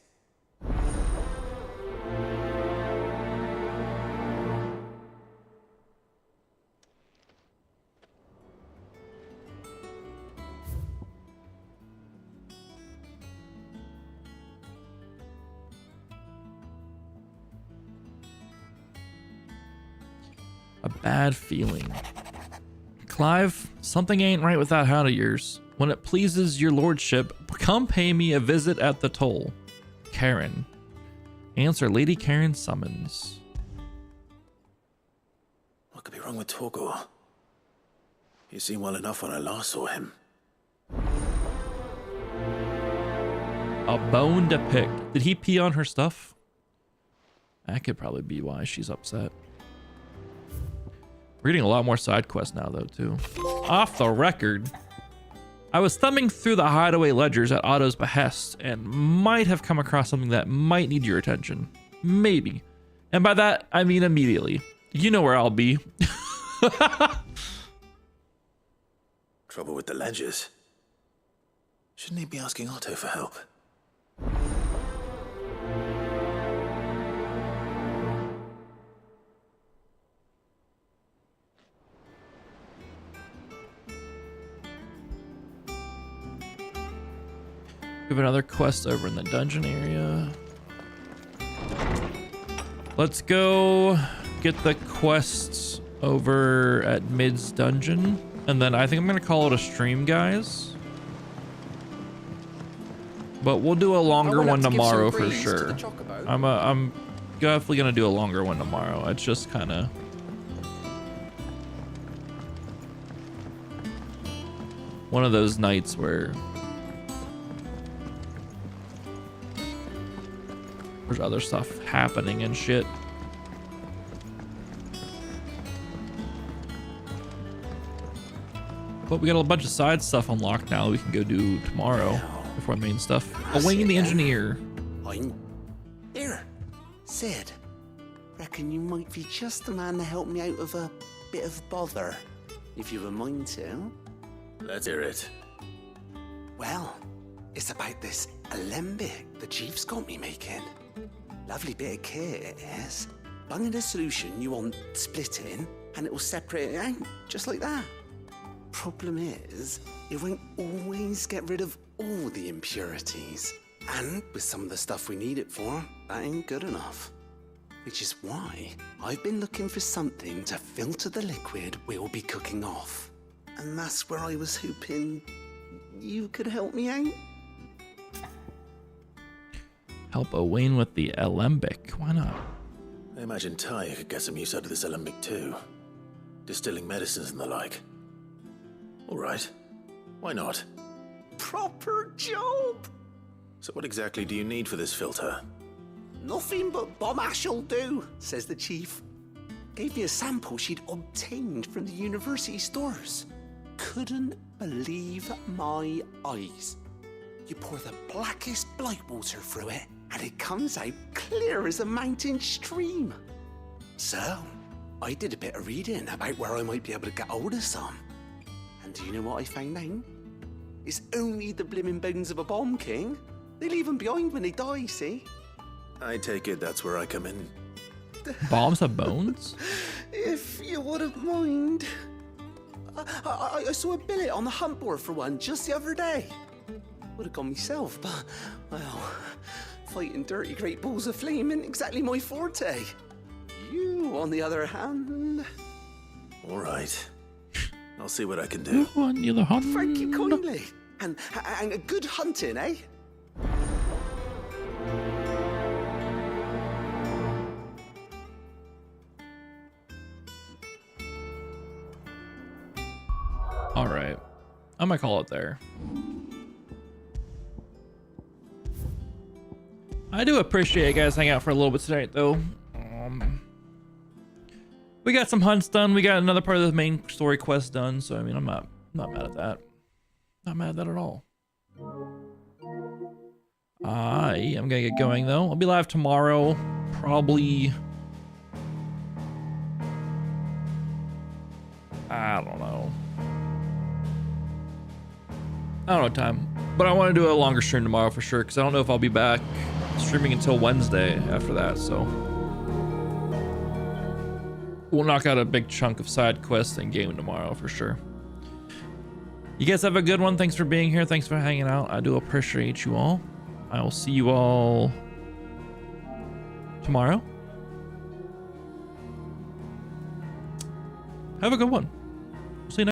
A bad feeling. Clive, something ain't right with that hat of yours. When it pleases your lordship, come pay me a visit at the toll. Karen. Answer Lady Karen's summons. What could be wrong with Torgor? He seemed well enough when I last saw him. A bone to pick. Did he pee on her stuff? That could probably be why she's upset. We're getting a lot more side quests now, though, too. Off the record, I was thumbing through the hideaway ledgers at Otto's behest and might have come across something that might need your attention. Maybe. And by that, I mean immediately. You know where I'll be. Trouble with the ledgers. Shouldn't he be asking Otto for help? We have another quest over in the dungeon area. Let's go get the quests over at Mid's dungeon. And then I think I'm going to call it a stream, guys. But we'll do a longer one tomorrow for sure. I'm definitely going to do a longer one tomorrow. It's just kind of... one of those nights where... there's other stuff happening and shit. But we got a bunch of side stuff unlocked now we can go do tomorrow before the main stuff. Awaiting the engineer. Here, Sid. reckon you might be just the man to help me out of a bit of bother, if you were mind to. Let's hear it. Well, it's about this alembic the chief's got me making. Lovely bit of kit it is. Bung in a solution you want splitting, and it will separate it out, just like that. Problem is, it won't always get rid of all the impurities. And with some of the stuff we need it for, that ain't good enough. Which is why I've been looking for something to filter the liquid we'll be cooking off. And that's where I was hoping you could help me out. Help Owain with the alembic. Why not? I imagine Ty could get some use out of this alembic too. Distilling medicines and the like. All right. Why not? Proper job! So what exactly do you need for this filter? Nothing but bomb ash'll do, says the chief. Gave me a sample she'd obtained from the university stores. Couldn't believe my eyes. You pour the blackest blight water through it, and it comes out clear as a mountain stream. So, I did a bit of reading about where I might be able to get hold of some. And do you know what I found out? It's only the blimmin' bones of a bomb king. They leave them behind when they die, see? I take it that's where I come in. Bombs have bones? If you wouldn't mind. I saw a billet on the hunt board for one just the other day. Would have gone myself, but, well, fighting dirty great balls of flame isn't exactly my forte. You, on the other hand... All right. I'll see what I can do. On the other hand... Thank you kindly. And a good hunting, eh? All right. I might call it there. I do appreciate you guys hanging out for a little bit tonight, though. We got some hunts done. We got another part of the main story quest done. So I mean, I'm not mad at that. Not mad at that at all. I am gonna get going though. I'll be live tomorrow, probably. I don't know what time, but I want to do a longer stream tomorrow for sure, because I don't know if I'll be back streaming until Wednesday after that, so we'll knock out a big chunk of side quests and game tomorrow for sure. You guys have a good one. Thanks for being here. Thanks for hanging out. I do appreciate you all. I will see you all tomorrow. Have a good one.